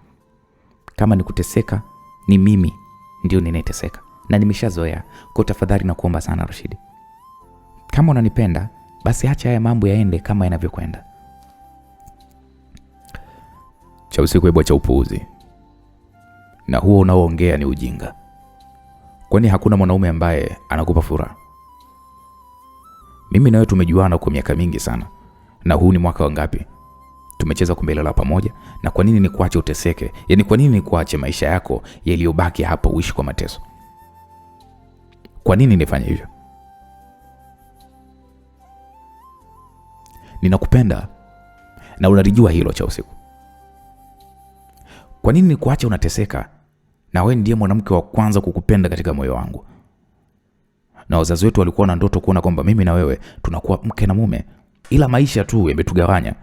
S1: Kama ni kuteseka, ni mimi ndio ninayeteseka na nimeshazoea. Kwa tafadhali na kuomba sana Rashid, kama unanipenda basi acha haya mambo yaende kama yanavyokwenda.
S2: Cha usiku hebu acha upuuzi. Na huo unaoongea ni ujinga. Kwani hakuna mwanaume ambaye anakupa furaha? Mimi na wewe tumejuana kwa miaka mingi sana. Na huu ni mwaka wangapi? Tumecheza kumbelala pamoja, na kwa nini nikuache uteseke? Yaani kwa nini nikuache maisha yako yaliyobaki hapa uishi kwa mateso? Kwa nini nifanye hivyo? Ninakupenda na unalijua hilo cha usiku. Kwa nini nikuache unateseka? Na wewe ndiye mwanamke wa kwanza kukupenda katika moyo wangu. Na wazazi wetu walikuwa na ndoto kuona kwamba mimi na wewe tunakuwa mke na mume. Ila maisha tu yametugawanya.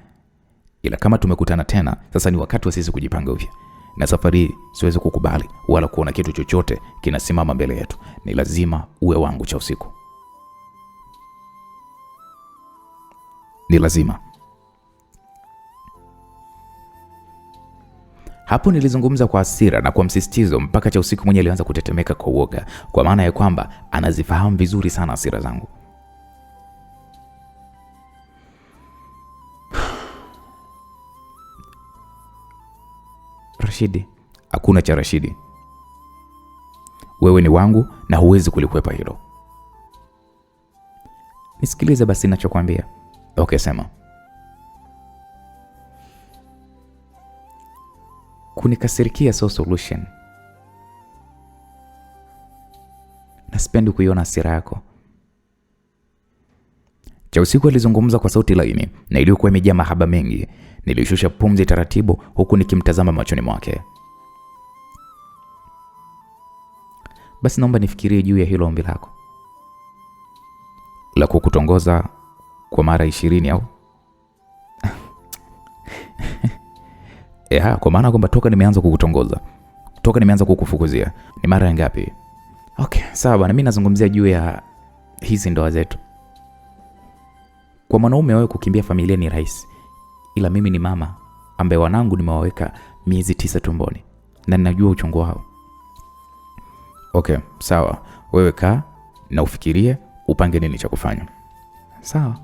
S2: Ila kama tumekutana tena, sasa ni wakati wa sisi kujipanga upya. Na safari siwezi kukubali wala kuona kitu chochote kinasimama mbele yetu. Ni lazima uwe wangu cha usiku. Ni lazima. Hapo nilizungumza kwa hasira na kwa msisitizo mpaka cha usiku mwenye alianza kutetemeka kwa uoga, kwa maana ya kwamba anazifahamu vizuri sana hasira zangu.
S1: Rashidi.
S2: Hakuna cha Rashidi. Wewe ni wangu na huwezi kulikwepa hilo.
S1: Nisikilize basi ninachokuambia.
S2: Okay, sema.
S1: Kunikasirikia so solution. Na sipendi kuiona hasira yako.
S2: Cha usiku alizungumza kwa sauti laini na iliyokuwa imejaa mahaba mengi. Nilishusha pumzi taratibu huku nikimtazama machoni mwake.
S1: Basi naomba nifikirie juu ya hilo ombi lako.
S2: La kukutongoza kwa mara 20 au? Kwa maana kwamba toka nimeanza kukutongoza, toka nimeanza kukufukuzia, ni mara ngapi?
S1: Okay, sawa bwana, mimi nazungumzia juu ya hizi ndoa zetu. Kwa mwanaume wewe kukimbia familia ni rahisi. Ila mimi ni mama ambaye wanangu nimewaweka miezi 9 tumboni na ninajua uchungu wao.
S2: Okay, sawa. Wewe kaa na ufikirie upange nini cha kufanya.
S1: Sawa.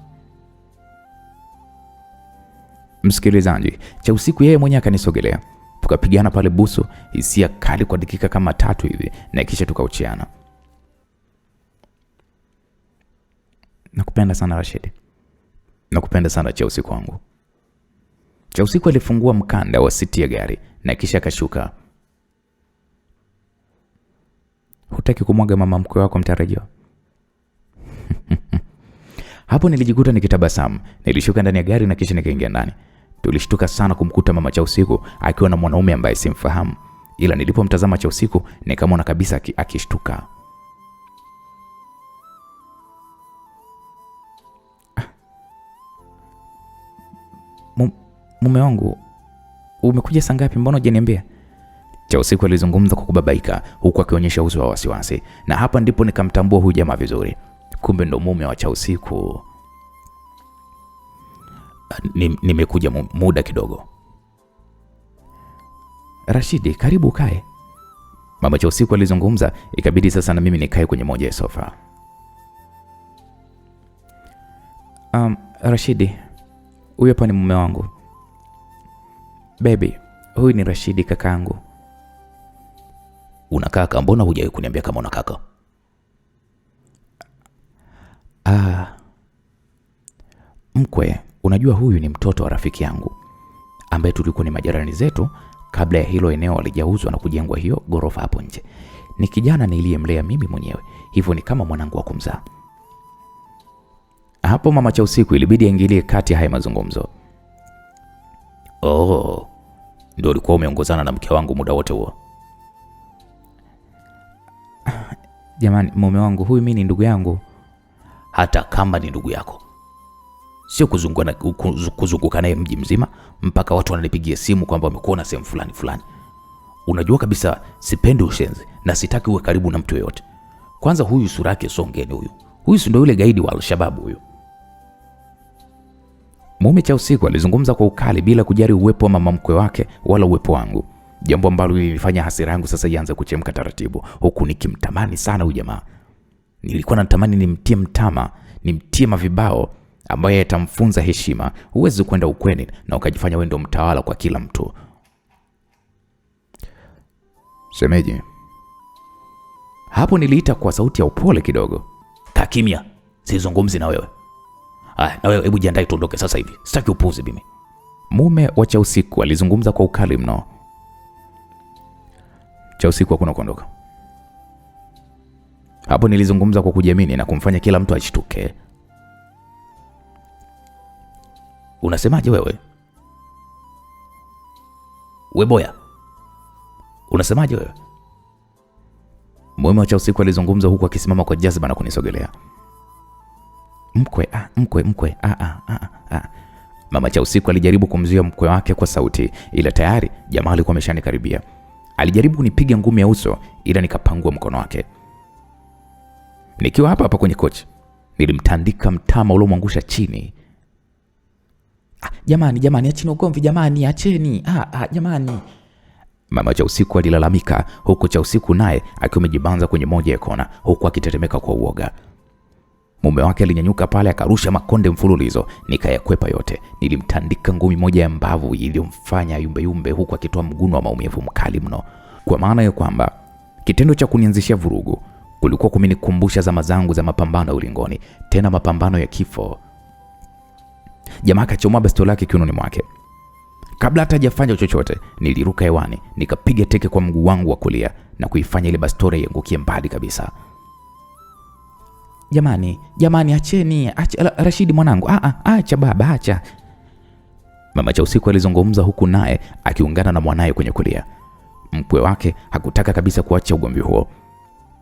S2: Msikilizaji, cha usiku yeye mwenyewe akanisogelea
S1: Tukapigana pale busu, hisia kali kwa dakika kama 3 hivi na kisha tukauchiana.
S2: Nakupenda sana Rashid.
S1: Nakupenda sana Chelsea kwangu. Chelsea alifungua mkanda wa siti ya gari na kisha akashuka.
S2: Hutaki kumwaga mama mkwe wako mtarajiwa?
S1: Hapo nilijikuta nikitabasamu. Nilishuka ndani ya gari na kisha nikaingia ndani. Tulishtuka sana kumkuta mama Chelsea akiwa na mwanaume ambaye simfahamu, ila nilipomtazama Chelsea nikamwona kabisa akishtuka.
S2: Mume wangu, umekuja saa ngapi? Mbona hujaniambia?
S1: Chelsea alizungumza kwa kubabaika huku akionyesha uso wa wasiwasi, na hapa ndipo nikamtambua huyu jamaa vizuri. Kumbe ndo mume wa Chelsea. Nimekuja muda kidogo.
S2: Rashidi, karibu kae.
S1: Mama Chelsea alizungumza, ikabidi sasa na mimi nikae kwenye moja ya sofa.
S2: Rashidi, huyu hapa ni mume wangu. Baby, huyu ni Rashidi kakaangu.
S1: Una kaka? Mbona hujawahi kuniambia kama una kaka?
S2: Mkwe, unajua huyu ni mtoto wa rafiki yangu ambaye tulikuwa ni majirani zetu kabla ya hilo eneo alijauzwa na kujengwa hiyo gorofa hapo nje. Ni kijana niliyemlea mimi mwenyewe, hivyo ni kama mwanangu wa kumzaa.
S1: Hapo mama Chelsea ilibidi aingilie kati haya mazungumzo. Ndio ulikuwa umeongozana na mke wangu muda wote huo?
S2: Jamani, mume wangu huyu mimi ni ndugu yangu.
S1: Hata kama ni ndugu yako, sio kuzunguka naye mji mzima mpaka watu wananipigia simu kwamba wamekuona sehemu fulani fulani. Unajua kabisa sipendi ushenzi na sitaki uwe karibu na mtu yeyote. Kwanza huyu sura yake songeni huyu. Huyu si ndio yule gaidi wa Al-Shabaab huyu? Mume Chelsea alizungumza kwa ukali bila kujali uwepo wa mama mkwe wake wala uwepo wangu. Jambo ambalo lilifanya hasira yangu sasa ianze kuchemka taratibu, huku nikimtamani sana huyu jamaa. Nilikuwa natamani nimtie mtama, nimtie mavibao ambaye yatamfunza heshima. Huwezi kwenda ukweni na ukajifanya wewe ndio mtawala kwa kila mtu. Shemeji. Hapo niliita kwa sauti ya upole kidogo. Kaa kimya, sizungumzi na wewe. Na wewe hebu jiandae tuondoke sasa hivi. Sitaki upuzi mimi. Mume wa Chelsea alizungumza kwa ukali mno. Chelsea hakuna kuondoka. Hapo nilizungumza kwa kujiamini na kumfanya kila mtu ashtuke. Unasemaje wewe? We boya. Unasemaje wewe? Mume wa Chelsea alizungumza huku akisimama kwa jazba na kunisogelea. Mkwe. Mama Chelsea alijaribu kumzuia mkwe wake kwa sauti, ila tayari jamaa alikuwa ameshanikaribia. Alijaribu kunipiga ngumi ya uso, ila nikapangua mkono wake. Nikiwa hapa kwenye kochi, nilimtandika mtama uliomwangusha chini.
S2: Jamani, acheni ugomvi jamani, acheni. Jamani.
S1: Mama Chelsea alilalamika, huku Chelsea naye akiwa amejibanza kwenye moja ya kona, huku akitetemeka kwa uoga. Mume wake alinyanyuka pale akarusha makonde mfululizo, nikayakwepa yote. Nilimtandika ngumi moja ya mbavu iliyomfanya yumbe huku akitoa mguno wa maumivu mkali mno. Kwa maana ya kwamba kitendo cha kunianzishia vurugu kulikuwa kumenikumbusha zama zangu za mapambano ya ulingoni, tena mapambano ya kifo. Jamaa akachomoa bastola yake kiunoni mwake. Kabla hata hajafanya chochote, niliruka hewani, nikapiga teke kwa mguu wangu wa kulia na kuifanya ile bastola iangukie mbali kabisa.
S2: Jamani, acheni. Rashidi mwanangu, acha baba, acha.
S1: Mama Chelsea alizungumza huku naye akiungana na mwanae kwenye kulia. Mkwe wake hakutaka kabisa kuacha ugomvi huo.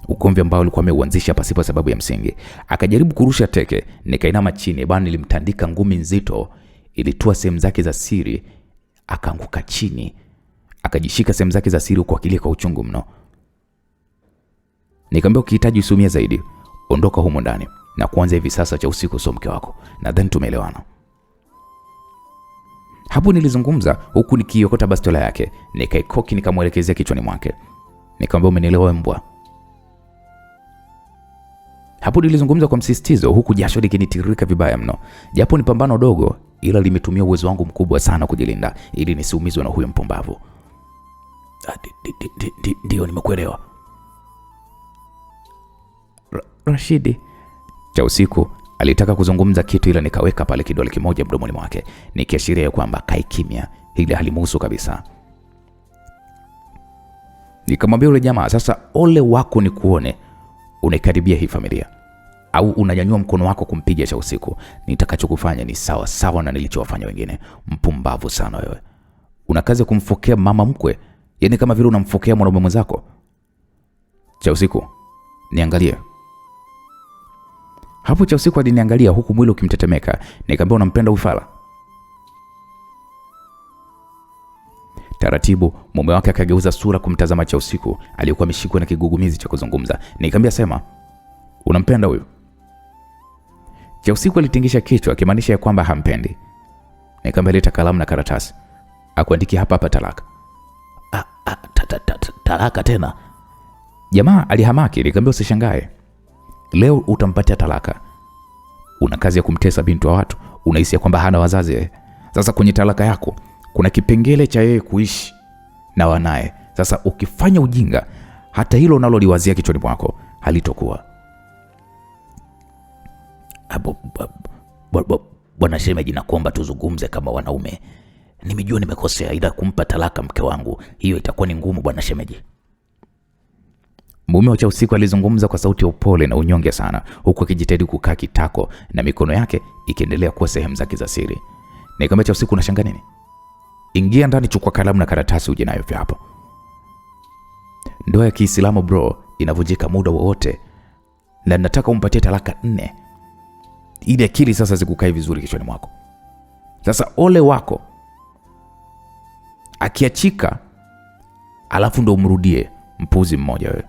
S1: Ugomvi ambao ulikuwa ameuanzisha pasipo sababu ya msingi. Akajaribu kurusha teke, nikainama chini, bwana nilimtandika ngumi nzito, ilitua sehemu zake za siri, akaanguka chini. Akajishika sehemu zake za siri kwa akilia kwa uchungu mno. Nikamwambia ukihitaji usumie zaidi, ondoka humo ndani na kuanza hivi sasa cha usiku sio mke wako. Nadhani tumeelewana. Hapo nilizungumza huku nikiokota bastola yake, nikaikoki nikamwelekezea kichwani mwake. Nikamwambia umenielewa mbwa? Hapo nilizungumza kwa msisitizo huku jasho likinitirika vibaya mno. Japo ni pambano dogo, ila limetumia uwezo wangu mkubwa sana kujilinda ili nisiumizwe na huyo mpumbavu. Ndio, nimekuelewa.
S2: Rashidi.
S1: Chausiku alitaka kuzungumza kitu, ila nikaweka pale kidole kimoja mdomoni mwake nikiashiria kwamba kai kimya, hili halimuhusu kabisa. Nikamwambia yule jamaa, sasa ole wako ni kuone unaikaribia hii familia au unanyanyua mkono wako kumpiga Chausiku. Nitakachokufanya ni sawa sawa na nilichowafanya wengine. Mpumbavu sana wewe. Una kazi ya kumfokea mama mkwe, yaani kama vile unamfokea mwanaume mwenzako. Chausiku, niangalie. Hapo Chausiku aliniangalia huku mwili ukimtetemeka. Nikamwambia, unampenda ufala? Taratibu mume wake akageuza sura kumtazama Chausiku aliyokuwa ameshikwa na kigugumizi cha kuzungumza. Nikamwambia, sema, unampenda huyo? Chausiku alitingisha kichwa akimaanisha kwamba hampendi. Nikamwambia, leta kalamu na karatasi, akuandiki hapa talaka. Talaka tena? Jamaa alihamaki. Nikamwambia, usishangae, leo utampatia talaka. Una kazi ya kumtesa binti wa watu, unahisi kwamba hana wazazi. Sasa kwenye talaka yako kuna kipengele cha yeye kuishi na wanae. Sasa ukifanya ujinga, hata hilo unaloliwazia kichwani mwako halitokuwa. Bwana shemeji, nakuomba tuzungumze kama wanaume. Nimejua nimekosea, ila kumpa talaka mke wangu hiyo itakuwa ni ngumu bwana shemeji. Mume wa Chausiku alizungumza kwa sauti ya upole na unyonge sana, huku akijitahidi kukaa kitako na mikono yake ikiendelea kuwa sehemu zake za siri. Nikamwambia, Chausiku, unashangaa nini? Ingia ndani, chukua kalamu na karatasi uje nayo hapo. Ndoa ya Kiislamu bro inavunjika muda wowote, na nataka umpatie talaka 4 ili akili sasa zikukae vizuri kichwani mwako. Sasa ole wako akiachika alafu ndo umrudie, mpuzi mmoja wewe.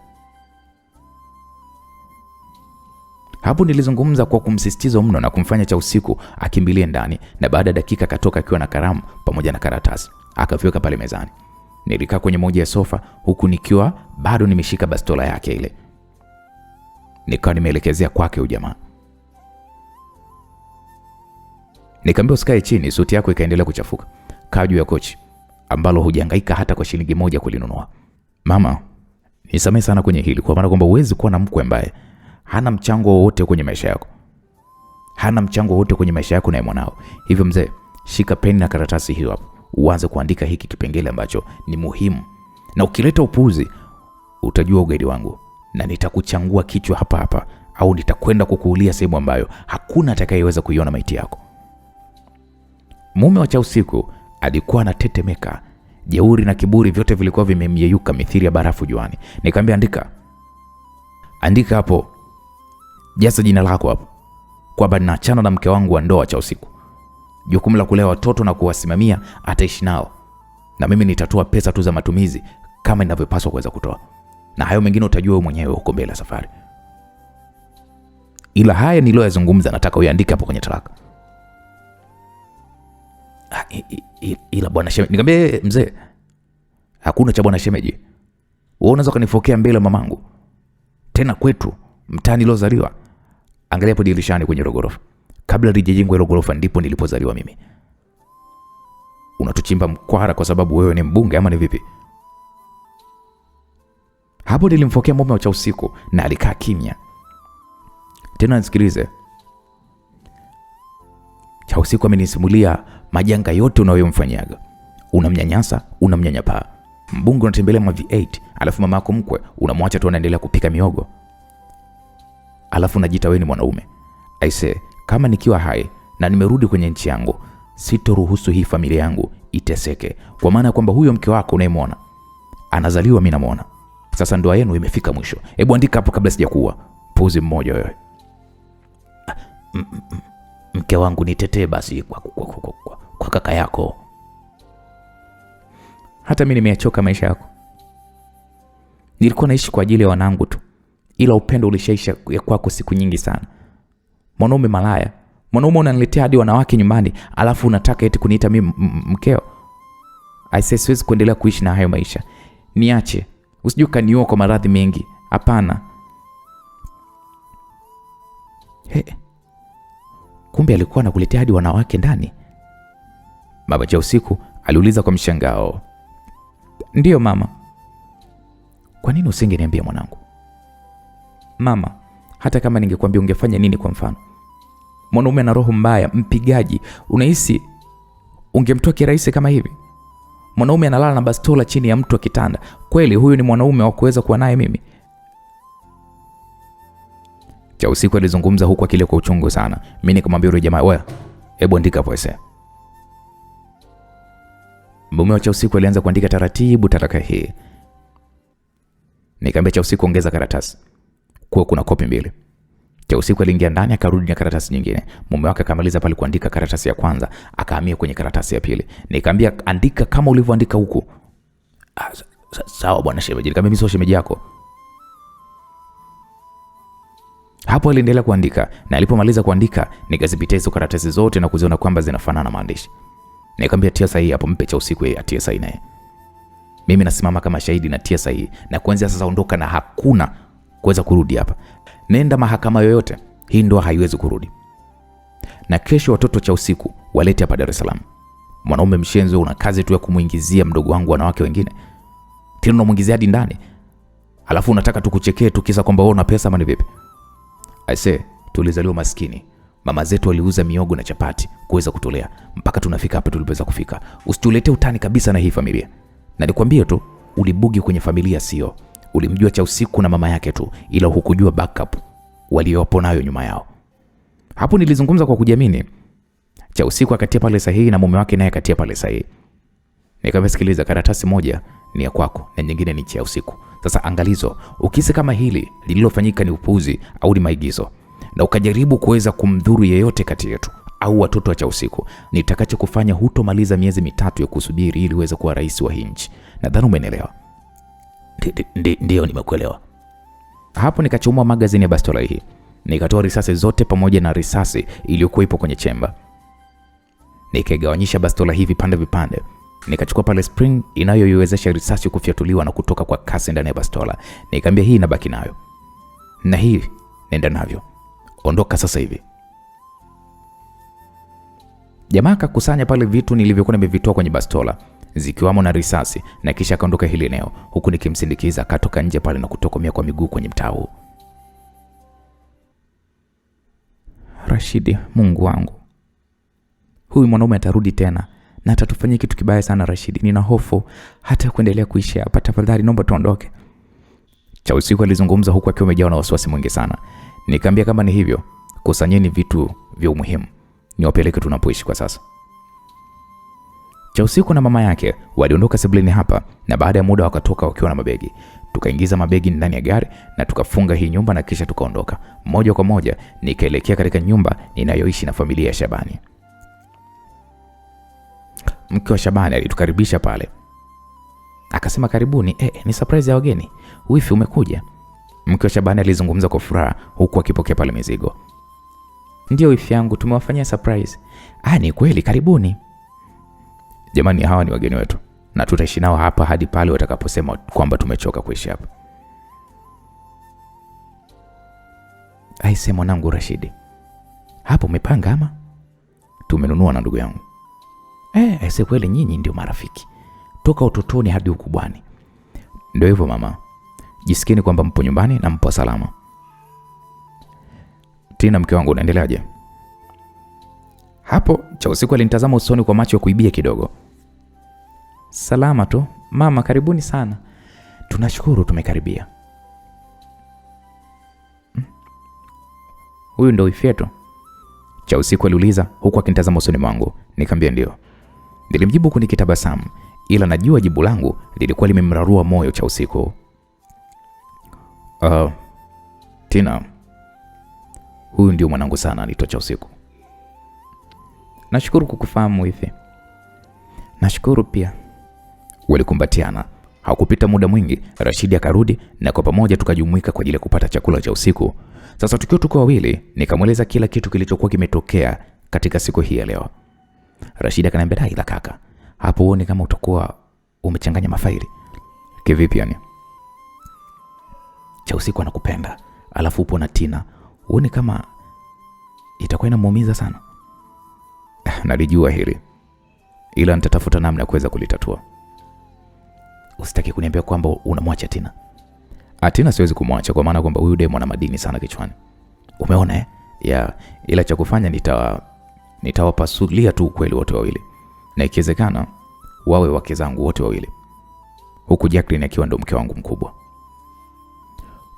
S1: Hapo nilizungumza kwa kumsisitiza mno na kumfanya Chausiku akimbilie ndani, na baada ya dakika katoka akiwa na kalamu pamoja na karatasi akaviweka pale mezani. Nilikaa kwenye moja ya sofa huku nikiwa bado nimeshika bastola yake ile. Nikawa nimeelekezea kwake ujamaa. Nikamwambia, usikae chini, suti yako ikaendelea kuchafuka. Kaa juu ya kochi ambalo hujangaika hata kwa shilingi 1 kulinunua. Mama, nisamehe sana kwenye hili, kwa maana kwamba uwezi kuwa na mkwe ambaye hana mchango wowote kwenye maisha yako. Hana mchango wowote kwenye maisha yako na mwanao. Hivyo mzee, shika peni na karatasi hiyo hapo. Uanze kuandika hiki kipengele ambacho ni muhimu. Na ukileta upuuzi, utajua ugaidi wangu na nitakuchangua kichwa hapa hapa, au nitakwenda kukuulia sehemu ambayo hakuna atakayeweza kuiona maiti yako. Mume wa Chausiku alikuwa anatetemeka. Jeuri na kiburi vyote vilikuwa vimemyeyuka mithili ya barafu juani. Nikamwambia, andika hapo, jaza jina lako hapo, kwamba ninaachana na mke wangu wa ndoa Chausiku. Jukumu la kulea watoto na kuwasimamia ataishi nao, na mimi nitatoa pesa tu za matumizi kama ninavyopaswa kuweza kutoa, na hayo mengine utajua wewe mwenyewe huko mbele ya safari. Ila haya niliyozungumza nataka uyaandike hapo kwenye talaka. Ila bwana shemeji, nikamwambia, mzee, hakuna cha bwana shemeji. Wewe unaweza kunifokea mbele mamangu, tena kwetu mtaani nilozaliwa. Angalia hapo dirishani kwenye gorofa. Kabla lijengwe ile gorofa ndipo nilipozaliwa mimi. Unatuchimba mkwara kwa sababu wewe ni mbunge ama ni vipi? Hapo nilimfokea mume wa Chausiku na alikaa kimya. Tena nisikilize. Chausiku amenisimulia majanga yote unayomfanyaga. Unamnyanyasa, unamnyanyapaa. Mbunge unatembelea ma V8, alafu mama yako mkwe unamwacha tu anaendelea kupika miogo. Alafu unajiita wewe ni mwanaume. Aise, kama nikiwa hai na nimerudi kwenye nchi yangu, sitoruhusu hii familia yangu iteseke. Kwa maana kwamba huyo mke wako unayemwona anazaliwa, mimi namuona. Sasa ndoa yenu imefika mwisho. Hebu andika hapo kabla sijakuua. Puzi mmoja wewe. Mke wangu nitetee basi kwa kaka yako. Hata mimi nimeachoka maisha yako. Nilikuwa naishi kwa ajili ya wanangu tu, ila upendo ulishaisha kwako siku nyingi sana. Mwanaume malaya, mwanaume unaniletea hadi wanawake nyumbani, alafu unataka eti kuniita mimi mkeo. Aisee, siwezi kuendelea kuishi na hayo maisha. Niache. Usijue kaniua kwa maradhi mengi. Hapana. Kumbe alikuwa anakuletea hadi wanawake ndani? Baba Chausiku aliuliza kwa mshangao. Ndiyo mama, Kwa nini usingeniambia mwanangu?
S2: Mama, hata kama ningekwambia ungefanya nini? Kwa mfano, mwanaume ana roho mbaya, mpigaji, unahisi ungemtoa kirahisi kama hivi? Mwanaume analala na bastola chini ya mtu wa kitanda, kweli huyu ni mwanaume wa kuweza kuwa naye mimi?
S1: Chausiku alizungumza huku akilia kwa uchungu sana. Mimi nikamwambia yule jamaa, wewe hebu andika hapo ese. Mume wa Chausiku alianza kuandika taratibu taraka hii. Nikamwambia Chausiku, ongeza karatasi. Kwa kuna kopi mbili. Chausiku aliingia ndani akarudi na karatasi nyingine. Mume wake akamaliza pale kuandika karatasi ya kwanza, akahamia kwenye karatasi ya pili. Nikamwambia andika kama ulivyoandika huku. Sawa bwana shemeji. Nikamwambia mimi sio shemeji yako. Hapo aliendelea kuandika, na alipomaliza kuandika nikazipitia hizo karatasi zote na kuziona kwamba zinafanana maandishi. Nikamwambia tia sahihi hapo, mpe Chausiku yeye atie sahihi naye. Mimi nasimama kama shahidi na tia sahihi, na kuanzia sasa ondoka na hakuna kuweza kurudi hapa. Nenda mahakama yoyote, hii ndoa haiwezi kurudi. Na kesho watoto Chausiku walete hapa Dar es Salaam. Mwanaume mshenzo, una kazi tu ya kumuingizia mdogo wangu wanawake wengine. Tena unamuingizia hadi ndani. Alafu unataka tukuchekee tukisa kwamba wewe una pesa ama ni vipi? Aise, tulizaliwa maskini. Mama zetu waliuza miogo na chapati kuweza kutolea mpaka tunafika hapa tulipoweza kufika. Usitulete utani kabisa na hii familia. Na nikwambie tu, ulibugi kwenye familia sio. Ulimjua Chausiku na mama yake tu, ila hukujua backup waliopo nayo nyuma yao. Hapo nilizungumza kwa kujiamini. Chausiku akatia pale sahihi na mume wake naye akatia pale sahihi. Nikamsikiliza, karatasi moja ni ya kwako na nyingine ni Chausiku. Sasa angalizo, ukisi kama hili lililofanyika ni upuzi au ni maigizo, na ukajaribu kuweza kumdhuru yeyote kati yetu au watoto wa Chausiku, nitakachokufanya hutomaliza miezi 3 ya kusubiri ili uweze kuwa rais wa hii nchi. Nadhani umenielewa. Ndio, nimekuelewa. Hapo nikachomoa magazini ya bastola hii. Nikatoa risasi zote pamoja na risasi iliyokuwa ipo kwenye chemba. Nikagawanyisha bastola hii vipande. Nikachukua pale spring inayoiwezesha risasi kufyatuliwa na kutoka kwa kasi ndani ya bastola. Nikamwambia hii nabaki nayo. Na hii nenda navyo. Ondoka sasa hivi. Jamaa akakusanya pale vitu nilivyokuwa nimevitoa kwenye bastola, zikiwamo na risasi, na kisha akaondoka hili eneo, huku nikimsindikiza akatoka nje pale na kutokomea kwa miguu kwenye mtaa huu.
S2: Rashidi, Mungu wangu. Huyu mwanaume atarudi tena na atatufanyia kitu kibaya sana Rashidi. Nina hofu hata kuendelea kuishi hapa. Tafadhali naomba tuondoke.
S1: Chausiku alizungumza huku akiwa amejawa na wasiwasi mwingi sana. Nikamwambia kama ni hivyo, kusanyeni vitu vya umuhimu, niwapeleke tunapoishi kwa sasa. Chausiku na mama yake waliondoka sebuleni hapa, na baada ya muda wakatoka wakiwa na mabegi. Tukaingiza mabegi ndani ya gari na tukafunga hii nyumba, na kisha tukaondoka. Moja kwa moja nikaelekea katika nyumba ninayoishi na familia ya Shabani. Mke wa Shabani alitukaribisha pale. Akasema karibuni, ni surprise ya wageni. Wifi umekuja? Mke wa Shabani alizungumza kwa furaha huku akipokea pale mizigo.
S2: Ndio wifi yangu, tumewafanyia surprise.
S1: Ni kweli, karibuni. Jamani, hawa ni wageni wetu na tutaishi nao hapa hadi pale watakaposema kwamba tumechoka kuishi hapa.
S2: Aise mwanangu Rashidi,
S1: hapo umepanga ama? Tumenunua na ndugu yangu.
S2: Aise kweli nyinyi ndio marafiki toka utotoni hadi ukubwani.
S1: Ndio hivyo mama, jisikieni kwamba mpo nyumbani na mpo salama. Tina, mke wangu, unaendeleaje? Hapo Chausiku alinitazama usoni kwa macho ya kuibia kidogo.
S2: Salama tu mama, karibuni sana.
S1: Tunashukuru tumekaribia.
S2: Huyu ndio wifi yetu?
S1: Chausiku aliuliza huku akinitazama usoni mwangu. Nikamwambia ndio. Nilimjibu huku nikitabasamu, ila najua jibu langu lilikuwa limemrarua moyo Chausiku. Tina, huyu ndio mwanangu sana, anaitwa Chausiku.
S2: Nashukuru kukufahamu wifi.
S1: Nashukuru pia. Walikumbatiana. Hakupita muda mwingi, Rashidi akarudi na kwa pamoja tukajumuika kwa ajili ya kupata chakula cha usiku. Sasa tukiwa tuko wawili, nikamweleza kila kitu kilichokuwa kimetokea katika siku hii ya leo. Rashidi akaniambia, "Ila kaka, hapo uone kama utakuwa umechanganya mafaili." "Kivipi yani?" "Chausiku anakupenda, alafu upo na Tina. Uone kama itakuwa inamuumiza sana." "Nalijua hili, ila nitatafuta namna ya kuweza kulitatua." "Usitaki kuniambia kwamba unamwacha Tina?" Tena siwezi kumwacha kwa maana kwamba huyu demo ana madini sana kichwani. Umeona ya ila cha kufanya nitawapasulia tu ukweli wote wawili. Na ikiwezekana wawe wake zangu wote wawili. Huku Jacqueline akiwa ndo mke wangu mkubwa.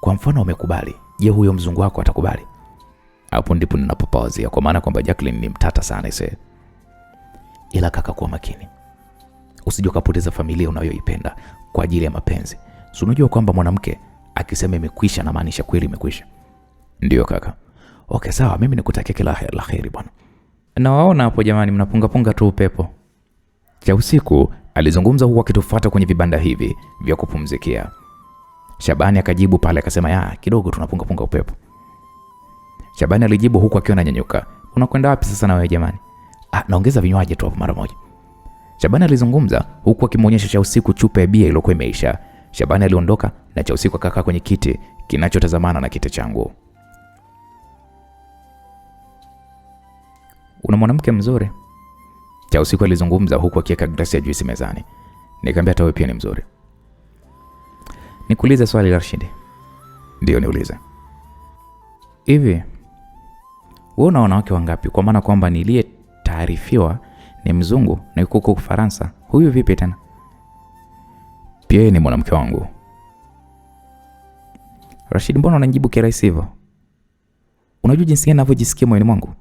S1: Kwa mfano umekubali, je, huyo mzungu wako atakubali? Hapo ndipo ninapopawazia kwa maana kwamba Jacqueline ni mtata sana ise. Ila kaka, kuwa makini. Usije ukapoteza familia unayoipenda kwa ajili ya mapenzi. Si unajua kwamba mwanamke akisema imekwisha na maanisha kweli imekwisha. Ndio kaka. Okay sawa, mimi nikutakia kila la kheri bwana.
S2: Na waona hapo jamani, mnapunga punga tu upepo.
S1: Cha usiku alizungumza huku akitufuata kwenye vibanda hivi vya kupumzikia. Shabani akajibu pale akasema, "Ya, kidogo tunapunga punga upepo." Shabani alijibu huku akiwa ananyanyuka,
S2: "Unakwenda wapi sasa na wewe jamani?"
S1: Naongeza vinywaji tu hapo mara moja." Shabani alizungumza huku akimuonyesha Cha usiku chupa ya bia iliyokuwa imeisha. Shabani aliondoka na Cha usiku akakaa kwenye kiti kinachotazamana na kiti changu.
S2: "Una mwanamke mzuri."
S1: Cha usiku alizungumza huku akiweka glasi ya juisi mezani. Nikamwambia, "Hata wewe pia ni mzuri."
S2: "Nikuulize swali Rashid."
S1: "Ndio, niulize."
S2: "Hivi wewe una wanawake wangapi? Kwa maana kwamba nilie taarifiwa ni mzungu na yuko huko Ufaransa. Huyu vipi tena?"
S1: "Pia ni mwanamke wangu."
S2: "Rashid, mbona unanijibu kirahisi hivyo? Unajua jinsi gani ninavyojisikia moyoni mwangu?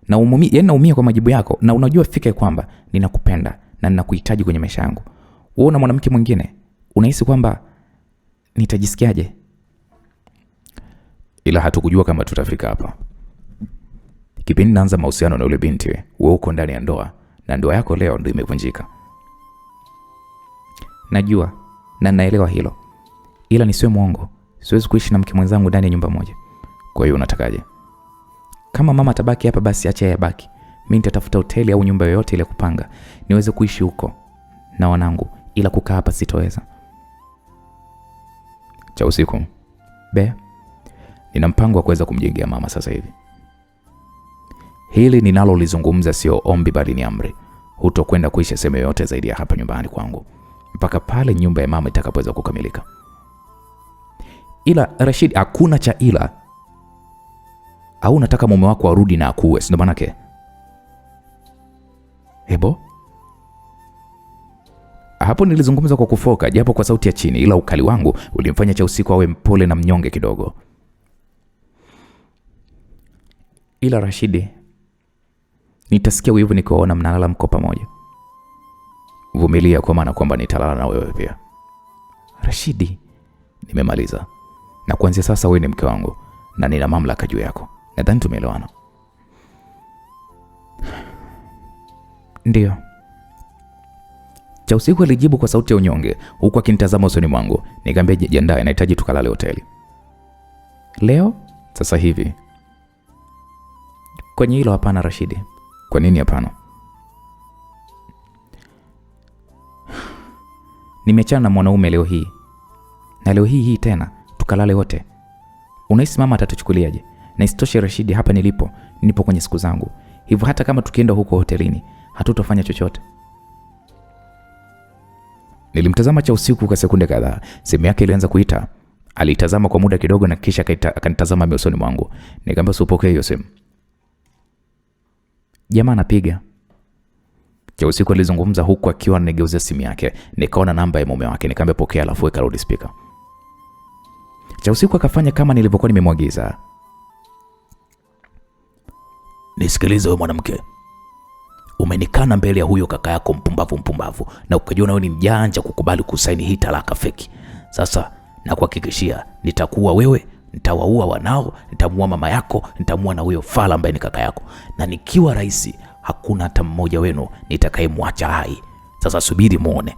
S2: Na naumia kwa majibu yako, na unajua fika kwamba ninakupenda na ninakuhitaji kwenye maisha yangu. Wewe una mwanamke mwingine, unahisi kwamba nitajisikiaje?"
S1: "Ila hatukujua kama tutafika hapa. Kipindi naanza mahusiano na yule binti, wewe uko ndani ya ndoa na ndoa yako leo ndio imevunjika."
S2: "Najua na naelewa hilo. Ila nisiwe muongo, siwezi kuishi na mke mwenzangu ndani ya nyumba moja."
S1: "Kwa hiyo unatakaje?"
S2: "Kama mama tabaki hapa basi acha yeye baki. Mimi nitatafuta hoteli au nyumba yoyote ile kupanga niweze kuishi huko na wanangu, ila kukaa hapa sitoweza."
S1: "Cha usiku, nina mpango wa kuweza kumjengea mama sasa hivi. Hili ninalolizungumza sio ombi bali ni amri. Hutokwenda kuishi sehemu yoyote zaidi ya hapa nyumbani kwangu mpaka pale nyumba ya mama itakapoweza kukamilika."
S2: "Ila Rashid, hakuna cha ila.
S1: Au unataka mume wako arudi na akuue, si ndo maana yake?"
S2: "Hebo?"
S1: Hapo nilizungumza kwa kufoka japo kwa sauti ya chini, ila ukali wangu ulimfanya Cha usiku awe mpole na mnyonge kidogo.
S2: "Ila Rashidi, nitasikia wivu nikiwaona mnalala mko pamoja."
S1: "Vumilia kwa maana kwamba nitalala na wewe pia."
S2: "Rashidi,
S1: nimemaliza. Na kuanzia sasa wewe ni mke wangu na nina mamlaka juu yako. Nadhani tumeelewana."
S2: "Ndio."
S1: Cha usiku alijibu kwa sauti ya unyonge huku akinitazama usoni mwangu. Nikamwambia, "Jiandae, nahitaji tukalale hoteli."
S2: "Leo?
S1: Sasa hivi?"
S2: "Kwenye hilo hapana Rashidi."
S1: "Kwa nini hapana?"
S2: "Nimeachana na mwanaume leo hii. Na leo hii tena tukalale wote. Unahisi mama atatuchukuliaje? Na isitoshe Rashidi, hapa nipo kwenye siku zangu. Hivyo hata kama tukienda huko hotelini, hatutofanya chochote."
S1: Nilimtazama Cha usiku kwa sekunde kadhaa. Simu yake ilianza kuita. Alitazama kwa muda kidogo na kisha akanitazama usoni mwangu. Nikamwambia, "Usipokee hiyo simu."
S2: "Jamaa anapiga."
S1: Cha usiku alizungumza huku akiwa anigeuzia simu yake. Nikaona namba ya mume wake, nikamwambia, "Pokea alafu weka loud speaker." Cha usiku akafanya kama nilivyokuwa nimemwagiza. "Nisikilize wewe mwanamke. Umenikana mbele ya huyo kaka yako mpumbavu na ukajiona wewe ni mjanja kukubali kusaini hii talaka feki. Sasa nakuhakikishia nitakuwa wewe, nitawaua wanao, nitamuua mama yako, nitamuua na huyo fala ambaye ni kaka yako. Na nikiwa rais hakuna hata mmoja wenu nitakayemwacha hai. Sasa subiri muone."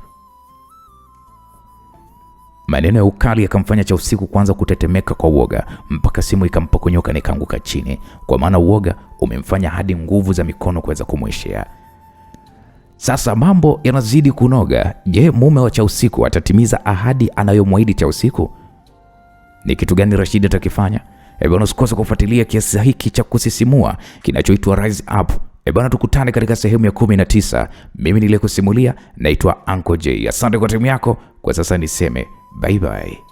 S1: Maneno ya ukali yakamfanya Cha usiku kuanza kutetemeka kwa uoga mpaka simu ikampokonyoka nikaanguka chini, kwa maana uoga umemfanya hadi nguvu za mikono kuweza kumwishia. Sasa mambo yanazidi kunoga. Je, mume wa Cha usiku atatimiza ahadi anayomwahidi Cha usiku? Ni kitu gani Rashid atakifanya? Bwana, usikose kufuatilia kiasi hiki cha kusisimua kinachoitwa Rise Up. Bwana, tukutane katika sehemu ya 19. Mimi niliyekusimulia naitwa Uncle J. Asante kwa timu yako. Kwa sasa niseme bye bye.